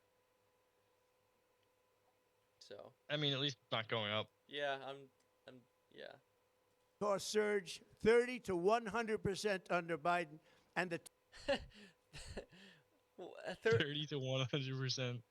So I mean, at least it's not going up. yeah, yeah. Cost surge 30 to 100% under Biden, and the Well, 30 to 100%.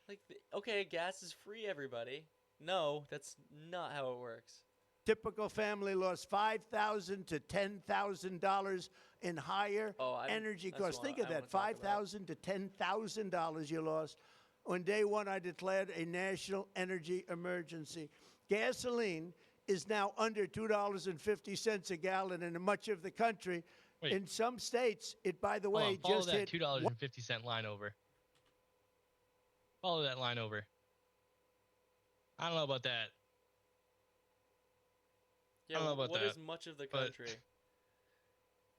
like, okay, gas is free, everybody. No, that's not how it works. typical family lost $5,000 to $10,000 in higher energy that's costs. what Think of I that, wanna talk about. $5,000 to $10,000 you lost. On day one, I declared a national energy emergency. Gasoline is now under $2.50 a gallon in much of the country. Wait. In some states, it, by the Hold way, on, follow just that hit $2.50 line over. Follow that line over. I don't know about that. Yeah, I don't know about what that, is much of the but- country?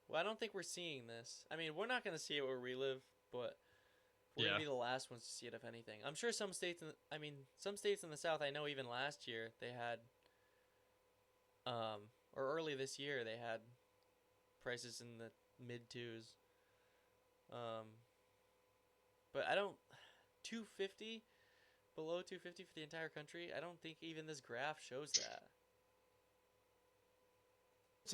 Well, I don't think we're seeing this. I mean, we're not going to see it where we live, but we're going Yeah. to be the last ones to see it, if anything. I'm sure some states, some states in the South, I know even last year they had, or early this year, they had prices in the mid-twos. But I don't, 250, below 250 for the entire country, I don't think even this graph shows that.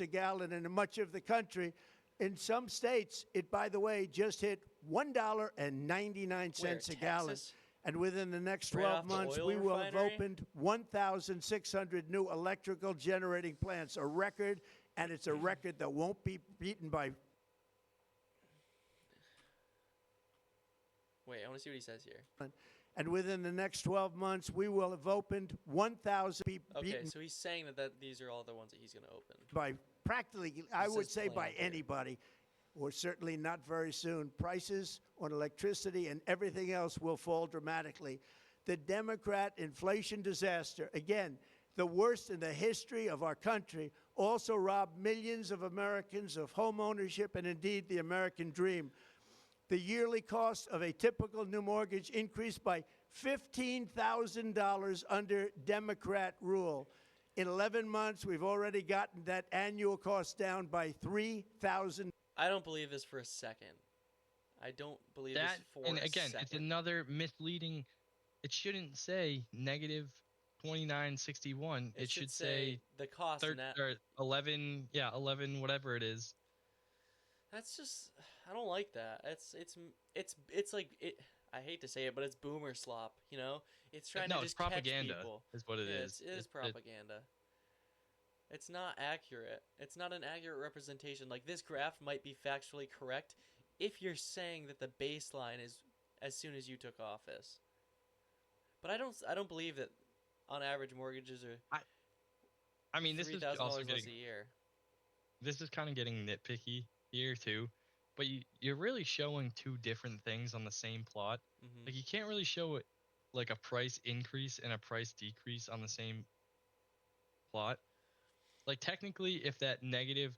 a gallon in much of the country. In some states, it, by the way, just hit $1.99 Where, a gallon. Texas? And within the next Right 12 off the months, oil we will have refinery? opened 1,600 new electrical generating plants, a record, and it's a record that won't be beaten by Wait, I want to see what he says here. and within the next 12 months, we will have opened 1,000 Okay, beaten so he's saying that these are all the ones that he's going to open. by practically, I This would is say, by planned here. anybody, or certainly not very soon. Prices on electricity and everything else will fall dramatically. The Democrat inflation disaster, again, the worst in the history of our country, also robbed millions of Americans of home ownership and indeed the American dream. The yearly cost of a typical new mortgage increased by $15,000 under Democrat rule. In 11 months, we've already gotten that annual cost down by $3,000. I don't believe this for a second. I don't believe That, this for and a again, second. it's another misleading. It shouldn't say negative 2961. It should say the cost. or 11. Yeah, 11, whatever it is. That's just, I don't like that. It's like it. I hate to say it, but it's boomer slop. You know, it's trying No, to it's just catch propaganda, people. is what it Yeah, is. It is propaganda. It's not accurate. It's not an accurate representation. Like, this graph might be factually correct if you're saying that the baseline is as soon as you took office. But I don't believe that on average mortgages are I mean, this is $3,000 also less getting. a year. This is kind of getting nitpicky here too, but you're really showing two different things on the same plot. Hmm. Like, you can't really show it like a price increase and a price decrease on the same plot. Like, technically, if that negative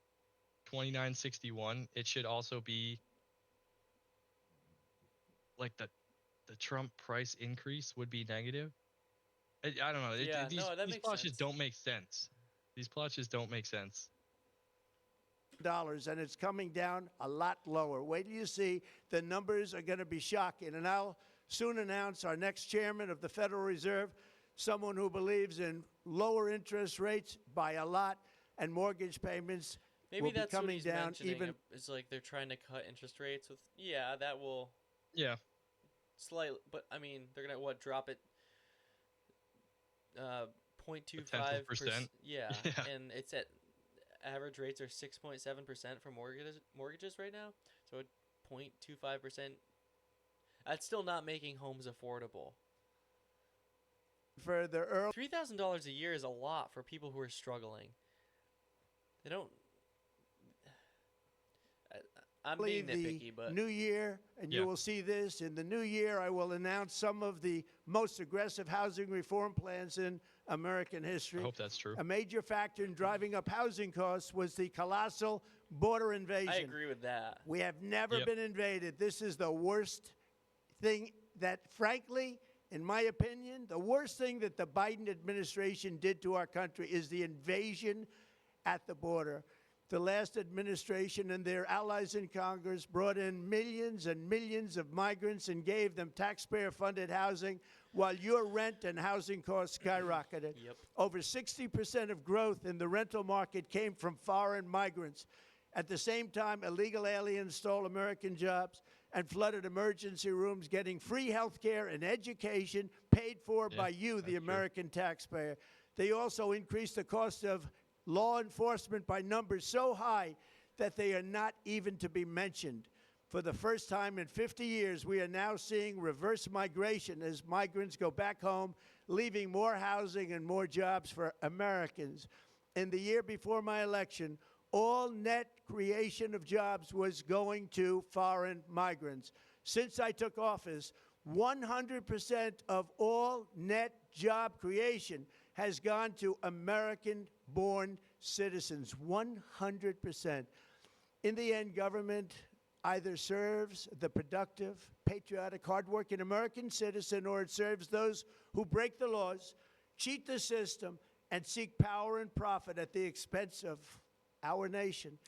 2961, it should also be like the Trump price increase would be negative. I don't know. Yeah, these no, that these makes plots sense. just don't make sense. These plots just don't make sense. And it's coming down a lot lower. Wait till you see, the numbers are going to be shocking. And I'll soon announce our next chairman of the Federal Reserve, someone who believes in lower interest rates by a lot. and mortgage payments Maybe will be that's what coming he's down mentioning. even. It's like they're trying to cut interest rates with. Yeah, that will Yeah. slightly, but I mean, they're gonna drop it. 0.25%. Yeah, Yeah. and it's at average rates are 6.7% for mortgages right now. So 0.25%. That's still not making homes affordable. For the early $3,000 a year is a lot for people who are struggling. They don't. I'm being nitpicky, but new year, and Yeah. you will see this in the new year, I will announce some of the most aggressive housing reform plans in American history. I hope that's true. A major factor in driving up housing costs was the colossal border invasion. I agree with that. We have never Yep. been invaded. This is the worst thing that, frankly, in my opinion, the worst thing that the Biden administration did to our country is the invasion at the border. The last administration and their allies in Congress brought in millions and millions of migrants and gave them taxpayer-funded housing while your rent and housing costs skyrocketed. Yep. Over 60% of growth in the rental market came from foreign migrants. At the same time, illegal aliens stole American jobs and flooded emergency rooms, getting free health care and education paid for by you, the that's true. American taxpayer. They also increased the cost of law enforcement by numbers so high that they are not even to be mentioned. For the first time in 50 years, we are now seeing reverse migration as migrants go back home, leaving more housing and more jobs for Americans. In the year before my election, all net creation of jobs was going to foreign migrants. Since I took office, 100% of all net job creation has gone to American-born citizens, 100%. In the end, government either serves the productive, patriotic, hardworking American citizen, or it serves those who break the laws, cheat the system, and seek power and profit at the expense of our nation.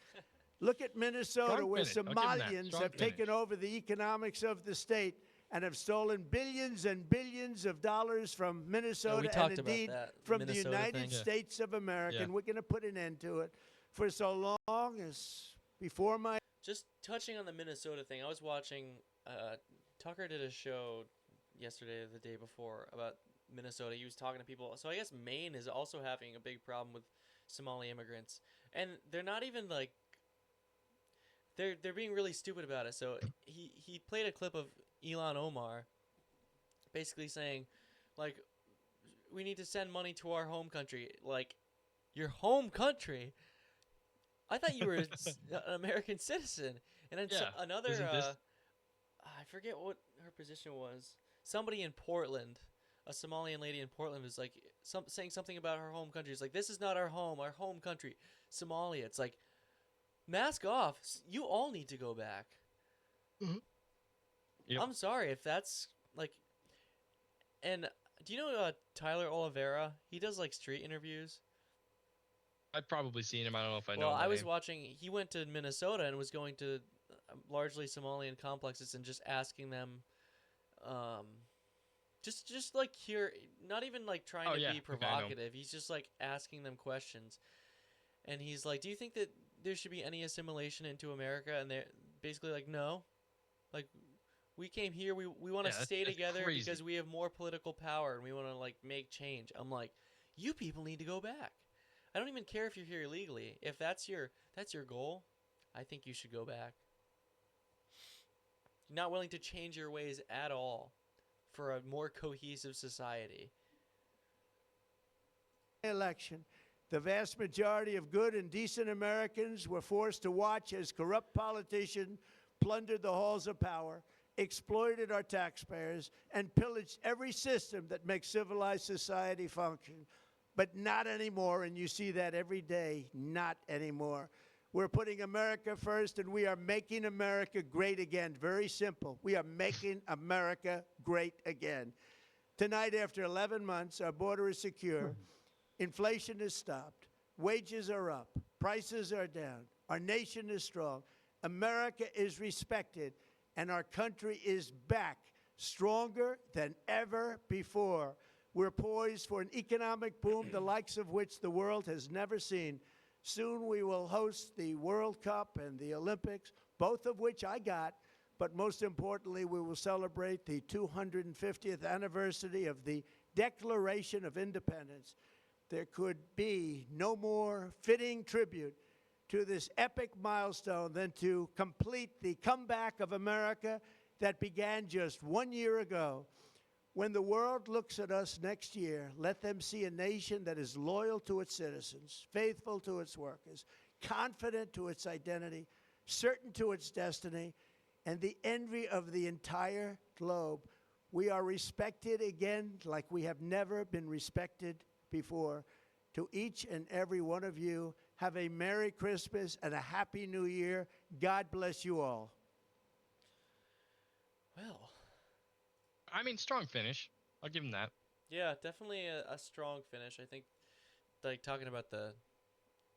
Look at Minnesota, Strong where finish. I'll give him that. Somalians Strong have taken finish. over the economics of the state and have stolen billions and billions of dollars from Minnesota and talked about indeed that from the Minnesota United thing. Yeah. States of America. Yeah. And we're going to put an end to it. For so long as before my Just touching on the Minnesota thing, I was watching. Tucker did a show yesterday or the day before about Minnesota. He was talking to people. So I guess Maine is also having a big problem with Somali immigrants, and they're not even like. They're being really stupid about it. So he played a clip of Elon Omar, basically saying, like, we need to send money to our home country. Like, your home country. I thought you were an American citizen. And then Yeah. another, Isn't this- I forget what her position was. Somebody in Portland, a Somalian lady in Portland, was like saying something about her home country. It's like, this is not our home country, Somalia. It's like, mask off. You all need to go back. Yep. I'm sorry if that's like. And do you know Tyler Oliveira? He does like street interviews. I've probably seen him. I don't know if I know. Well, the I was name. watching. He went to Minnesota and was going to largely Somalian complexes and just asking them, just like here, not even like trying Oh, to yeah. be Okay, I know. provocative. He's just like asking them questions, and he's like, "Do you think that there should be any assimilation into America?" And they're basically like, "No, like." We came here. We want to Yeah, stay that's together crazy. because we have more political power and we want to like make change. I'm like, you people need to go back. I don't even care if you're here illegally. If that's your goal, I think you should go back. You're not willing to change your ways at all for a more cohesive society. election, the vast majority of good and decent Americans were forced to watch as corrupt politicians plundered the halls of power, exploited our taxpayers, and pillaged every system that makes civilized society function. But not anymore, and you see that every day, not anymore. We're putting America first, and we are making America great again. Very simple. We are making America great again. Tonight, after 11 months, our border is secure. Inflation is stopped. Wages are up. Prices are down. Our nation is strong. America is respected. And our country is back, stronger than ever before. We're poised for an economic boom, the likes of which the world has never seen. Soon we will host the World Cup and the Olympics, both of which I got. But most importantly, we will celebrate the 250th anniversary of the Declaration of Independence. There could be no more fitting tribute to this epic milestone than to complete the comeback of America that began just 1 year ago. When the world looks at us next year, let them see a nation that is loyal to its citizens, faithful to its workers, confident to its identity, certain to its destiny, and the envy of the entire globe. We are respected again like we have never been respected before. To each and every one of you, have a Merry Christmas and a Happy New Year. God bless you all. Well, I mean, strong finish. I'll give him that. yeah, definitely a strong finish. I think, like, talking about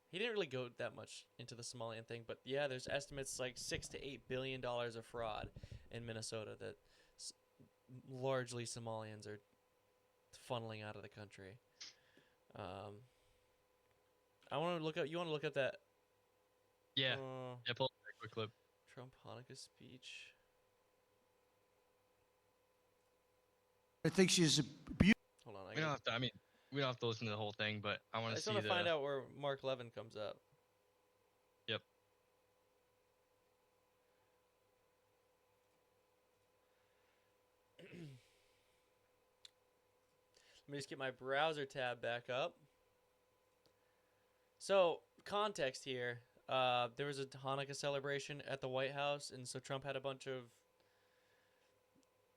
he didn't really go that much into the Somalian thing, but yeah, there's estimates like $6 to $8 billion of fraud in Minnesota that largely Somalians are funneling out of the country. I want to look up. You want to look up that? Yeah. Yeah, pull up that quick clip. Trump Hanukkah speech. I think she's a beautiful. Hold on. We don't have to. I mean, we don't have to listen to the whole thing, but I I want to just see want the. to find out where Mark Levin comes up. Yep. Let me just get my browser tab back up. So, context here. There was a Hanukkah celebration at the White House, and so Trump had a bunch of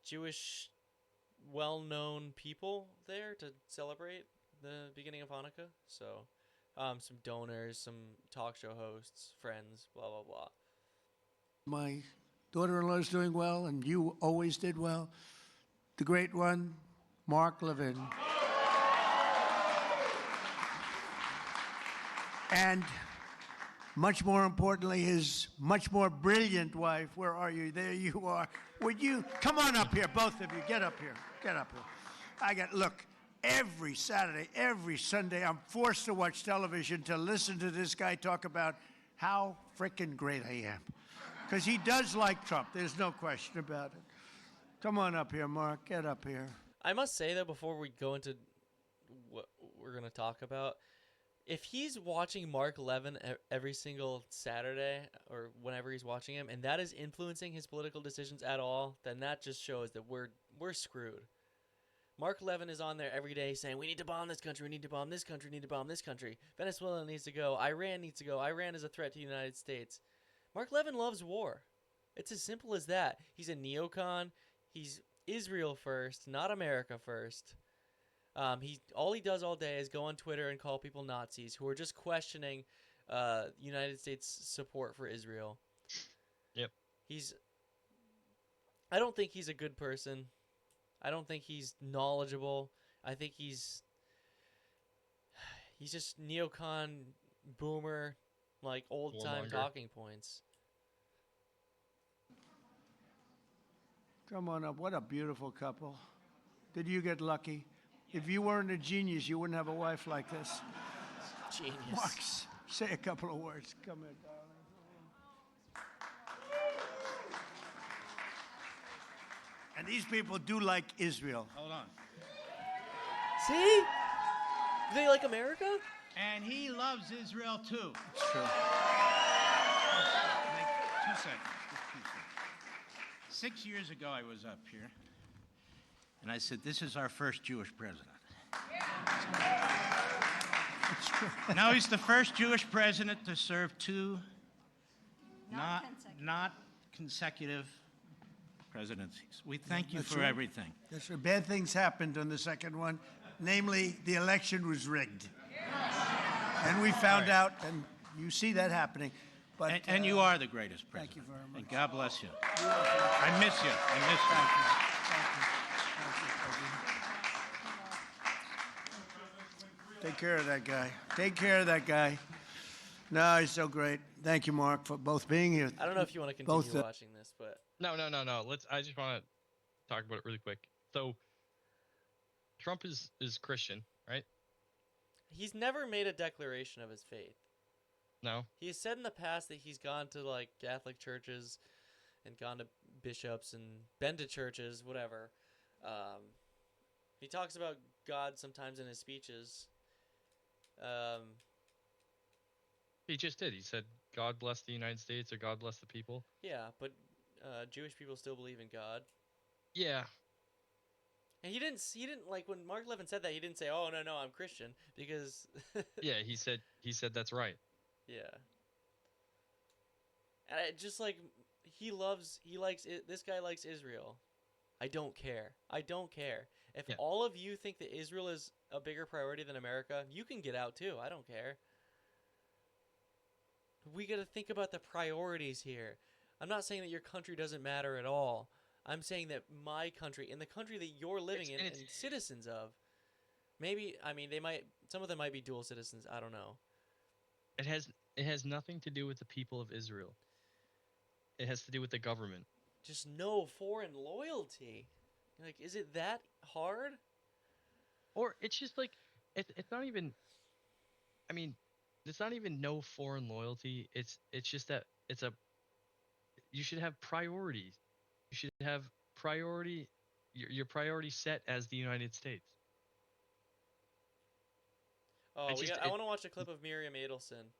Jewish well-known people there to celebrate the beginning of Hanukkah. So, some donors, some talk show hosts, friends, blah, blah, blah. My daughter-in-law is doing well, and you always did well. The great one, Mark Levin. And much more importantly, his much more brilliant wife. Where are you? There you are. Would you come on up here, both of you? Get up here. Get up here. Look, every Saturday, every Sunday, I'm forced to watch television to listen to this guy talk about how frickin' great I am. Because he does like Trump. There's no question about it. Come on up here, Mark. Get up here. I must say, though, before we go into what we're going to talk about, if he's watching Mark Levin every single Saturday or whenever he's watching him, and that is influencing his political decisions at all, then that just shows that we're screwed. Mark Levin is on there every day saying, we need to bomb this country, we need to bomb this country, we need to bomb this country. Venezuela needs to go. Iran needs to go. Iran is a threat to the United States. Mark Levin loves war. It's as simple as that. He's a neocon. He's Israel first, not America first. All he does all day is go on Twitter and call people Nazis who are just questioning United States support for Israel. Yep. I don't think he's a good person. I don't think he's knowledgeable. I think he's just neocon boomer, like old time Warmonger. talking points. Come on up. What a beautiful couple. Did you get lucky? If you weren't a genius, you wouldn't have a wife like this. Genius. Mark, say a couple of words. Come in, darling. And these people do like Israel. Hold on. See? Do they like America? And he loves Israel too. It's true. Like, 2 seconds. Just 2 seconds. 6 years ago, I was up here, and I said, "This is our first Jewish president." It's true. Now he's the first Jewish president to serve two not consecutive presidencies. We thank you That's for right. everything. That's right. Bad things happened on the second one. Namely, the election was rigged. And we found out, and you see that happening. But And you are the greatest president. thank you very much. And God bless you. I miss you. I miss you. Take care of that guy. Take care of that guy. No, he's so great. Thank you, Mark, for both being here. I don't know if you want to continue Both, watching this, but No. I just want to talk about it really quick. So, Trump is Christian, right? he's never made a declaration of his faith. No. He has said in the past that he's gone to like Catholic churches and gone to bishops and been to churches, whatever. He talks about God sometimes in his speeches. He just did. He said, "God bless the United States" or "God bless the people." Yeah, but Jewish people still believe in God. Yeah. And he didn't like when Mark Levin said that, he didn't say, "Oh, no, I'm Christian," because Yeah. He said that's right. yeah. And I just like this guy likes Israel. I don't care. If Yeah. all of you think that Israel is a bigger priority than America, you can get out too. I don't care. We got to think about the priorities here. I'm not saying that your country doesn't matter at all. I'm saying that my country, in the country that you're living in and citizens of, maybe, I mean, some of them might be dual citizens. I don't know. It has nothing to do with the people of Israel. It has to do with the government. Just no foreign loyalty. Like, is it that hard? Or it's just like it's not even. I mean, it's not even no foreign loyalty. It's just that you should have priorities. You should have your priority set as the United States. Oh, It's just- I want to watch a clip of Miriam Adelson.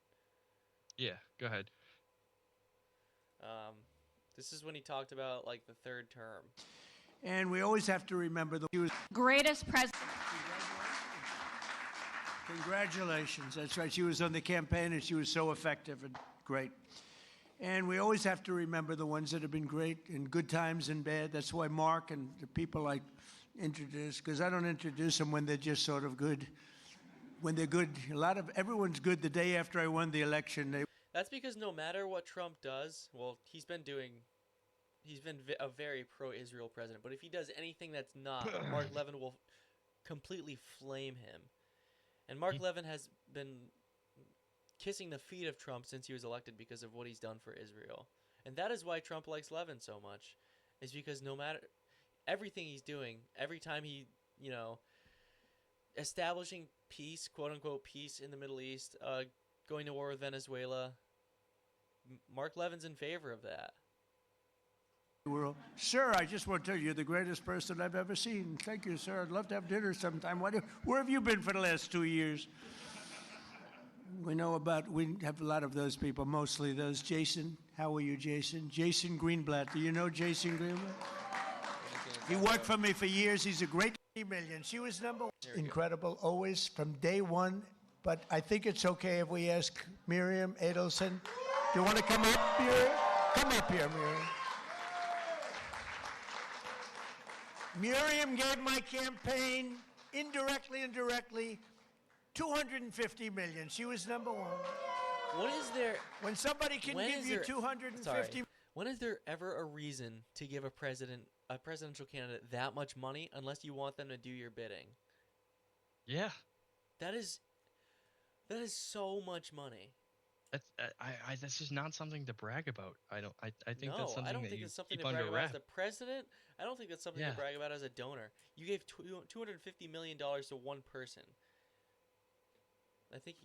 Yeah, go ahead. This is when he talked about like the third term. And we always have to remember that he was. Greatest president. Congratulations. That's right. She was on the campaign, and she was so effective and great. And we always have to remember the ones that have been great in good times and bad. That's why Mark and the people I introduce, because I don't introduce them when they're just sort of good. When they're good, everyone's good the day after I won the election. That's because no matter what Trump does, well, he's been a very pro-Israel president. But if he does anything that's not, Mark Levin will completely flame him. And Mark Levin has been kissing the feet of Trump since he was elected because of what he's done for Israel. And that is why Trump likes Levin so much, is because no matter everything he's doing, every time he, establishing peace, quote unquote peace in the Middle East, going to war with Venezuela, Mark Levin's in favor of that. World. Sir, I just want to tell you, you're the greatest person I've ever seen. Thank you, sir. I'd love to have dinner sometime. Where have you been for the last 2 years? We have a lot of those people, mostly those. Jason, how are you, Jason? Jason Greenblatt. Do you know Jason Greenblatt? He worked for me for years. He's a great million. She was number one. Incredible, always, from day one. But I think it's okay if we ask Miriam Adelson. Do you want to come up here? Come up here, Miriam. Miriam gave my campaign, indirectly and directly, $250 million. She was number one. What is there? When somebody can give you $250 when is there ever a reason to give a presidential candidate that much money unless you want them to do your bidding? Yeah. That is so much money. That's just not something to brag about. I think that's something I don't that think you it's something keep to brag under about as wrap. a president. I don't think that's something to brag about as a donor. You gave $250 million to one person. I think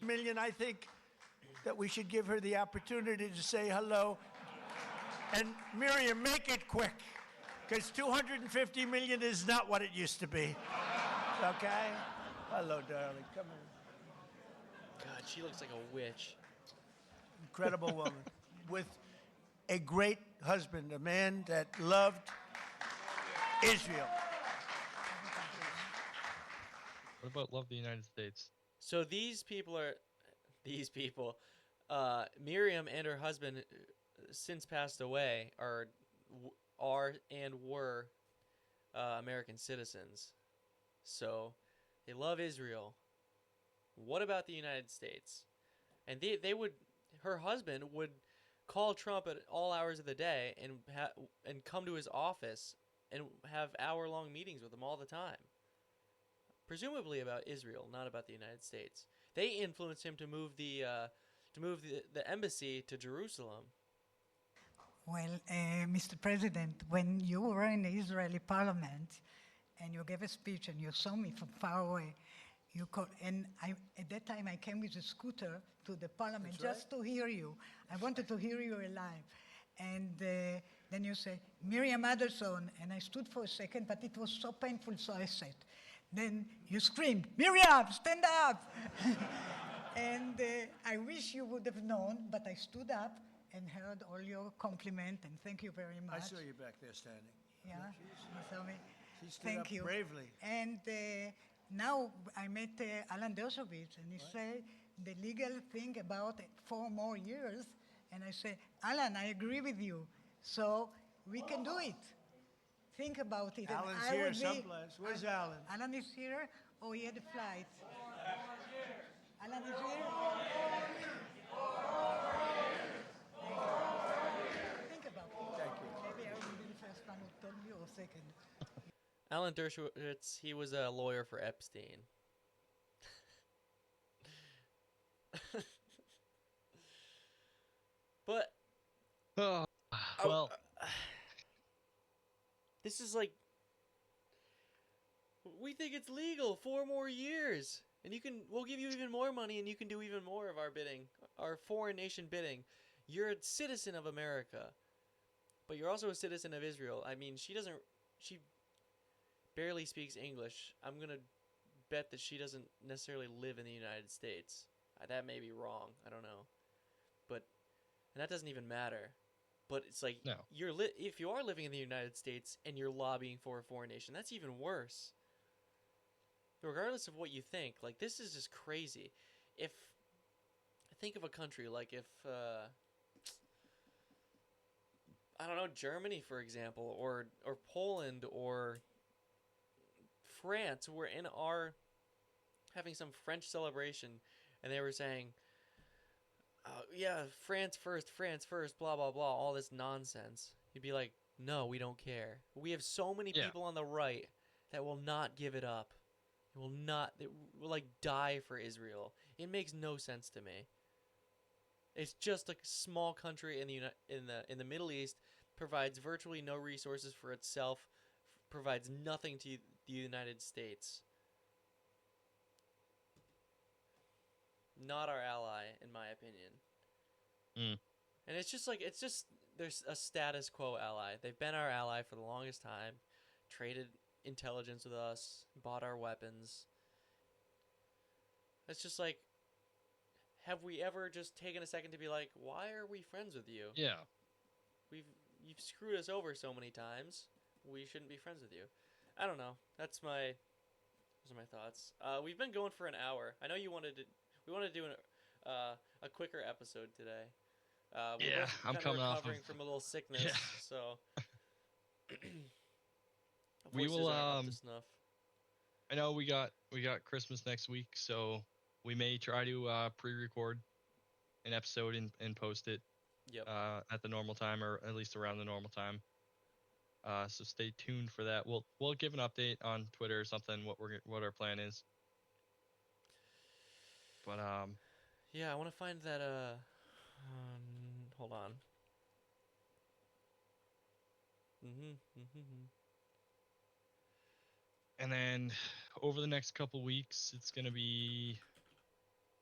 that we should give her the opportunity to say hello. And Miriam, make it quick, because $250 million is not what it used to be. Okay? Hello, darling. Come on. God, she looks like a witch. Incredible woman with a great husband, a man that loved Israel. What about love the United States? So Miriam and her husband, since passed away, are and were American citizens. So they love Israel. What about the United States? And her husband would call Trump at all hours of the day and come to his office and have hour-long meetings with him all the time. Presumably about Israel, not about the United States. They influenced him to move the embassy to Jerusalem. Well, Mr. President, when you were in the Israeli parliament and you gave a speech and you saw me from far away, You call, and at that time I came with a scooter to the parliament That's just to hear you. I wanted to hear you alive. And then you say, Miriam Adelson, and I stood for a second, but it was so painful, so I sat. Then you screamed, Miriam, stand up! And I wish you would have known, but I stood up and heard all your compliment, and thank you very much. I saw you back there standing. Yeah, you saw me. She stood Thank up you. bravely. And now I met Alan Dershowitz, and he said the legal thing about 4 more years, and I say, Alan, I agree with you, so we can do it. Think about it. and Alan's I here would be- someplace. Where's Alan? Alan is here, or he had a flight? Alan is here? Think about it. Thank you. Maybe I will be the first one who told you, or second. Alan Dershowitz, he was a lawyer for Epstein. But Oh, well, this is like, we think it's legal, 4 more years, and we'll give you even more money, and you can do even more of our bidding, our foreign nation bidding. You're a citizen of America, but you're also a citizen of Israel. I mean, she barely speaks English. I'm gonna bet that she doesn't necessarily live in the United States. That may be wrong. I don't know, and that doesn't even matter. But it's like, No. if you are living in the United States and you're lobbying for a foreign nation, that's even worse. Regardless of what you think, like, this is just crazy. Think of a country like if I don't know, Germany, for example, or Poland or France were having some French celebration, and they were saying, yeah, France first, blah, blah, blah, all this nonsense. You'd be like, no, we don't care. We have so many Yeah. people on the right that will not give it up. They will like die for Israel. It makes no sense to me. It's just a small country in the Middle East, provides virtually no resources for itself, provides nothing to the United States. Not our ally, in my opinion. Mm. And it's just there's a status quo ally. They've been our ally for the longest time, traded intelligence with us, bought our weapons. It's just like, have we ever just taken a second to be like, why are we friends with you? yeah. You've screwed us over so many times. We shouldn't be friends with you. I don't know. Those are my thoughts. We've been going for an hour. I know we wanted to do a quicker episode today. We're Yeah, both I'm kinda coming off recovering of- from a little sickness, Yeah. so We voices will, aren't up to snuff. I know we got Christmas next week, so we may try to pre-record an episode and post it Yep. at the normal time, or at least around the normal time. So stay tuned for that. We'll give an update on Twitter or something what our plan is. But Yeah, I want to find that. Hold on. and then over the next couple weeks, it's gonna be,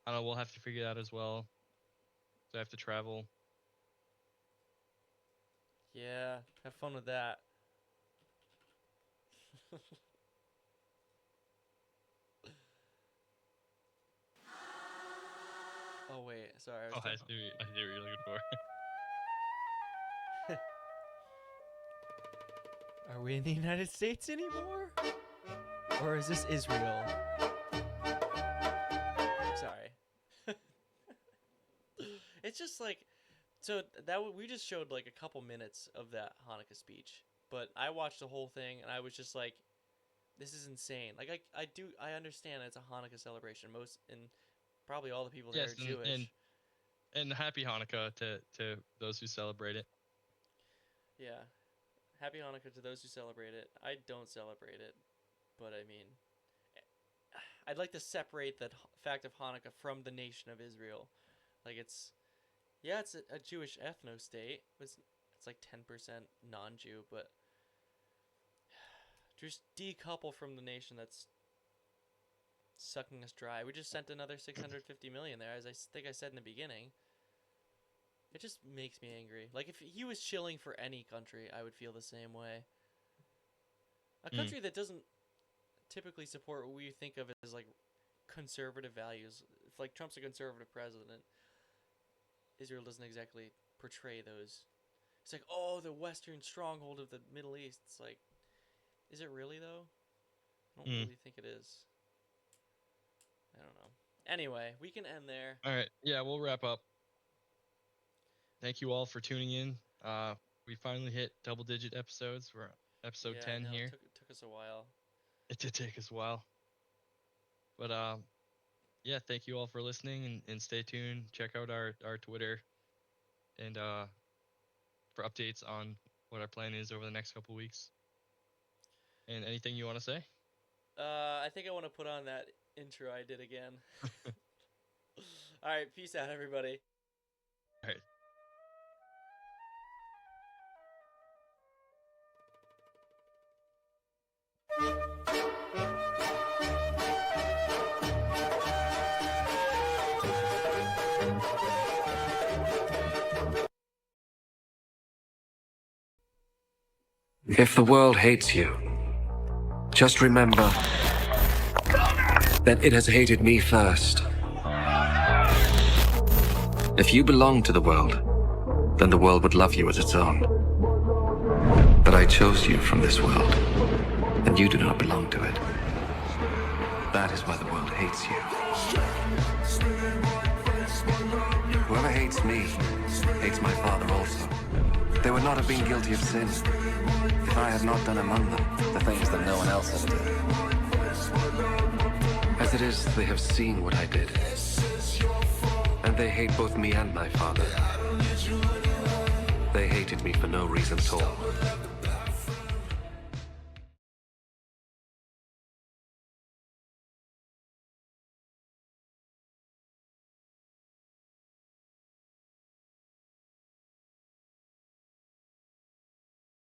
I don't know, we'll have to figure that as well. So I have to travel. Yeah, have fun with that. Oh wait, sorry. I was I talking- see what you're looking for. Are we in the United States anymore? Or is this Israel? Sorry. It's just like, so we just showed like a couple minutes of that Hanukkah speech, but I watched the whole thing and I was just like, this is insane. Like I understand it's a Hanukkah celebration. And probably all the people there Yes, are Jewish. and happy Hanukkah to those who celebrate it. Yeah. Happy Hanukkah to those who celebrate it. I don't celebrate it, but I mean, I'd like to separate the fact of Hanukkah from the nation of Israel. Like it's a Jewish ethno-state. It's like 10% non-Jew, but just decouple from the nation that's sucking us dry. We just sent another 650 million there, as I think I said in the beginning. It just makes me angry. Like, if he was shilling for any country, I would feel the same way. A country that doesn't typically support what we think of as, like, conservative values. If, like, Trump's a conservative president, Israel doesn't exactly portray those. It's like, oh, the Western stronghold of the Middle East. It's like, is it really, though? I don't really think it is. I don't know. Anyway, we can end there. All right. Yeah, we'll wrap up. Thank you all for tuning in. We finally hit double-digit episodes. We're episode 10 here. It took us a while. It did take us a while. But yeah, thank you all for listening and stay tuned. Check out our Twitter and for updates on what our plan is over the next couple weeks. And anything you want to say? I think I want to put on that intro I did again. All right, peace out, everybody. All right. If the world hates you, just remember that it has hated me first. If you belong to the world, then the world would love you as its own. But I chose you from this world, and you do not belong to it. That is why the world hates you. Whoever hates me, hates my Father also. They would not have been guilty of sin if I had not done among them the things that no one else has done. As it is, they have seen what I did, and they hate both me and my Father. They hated me for no reason at all.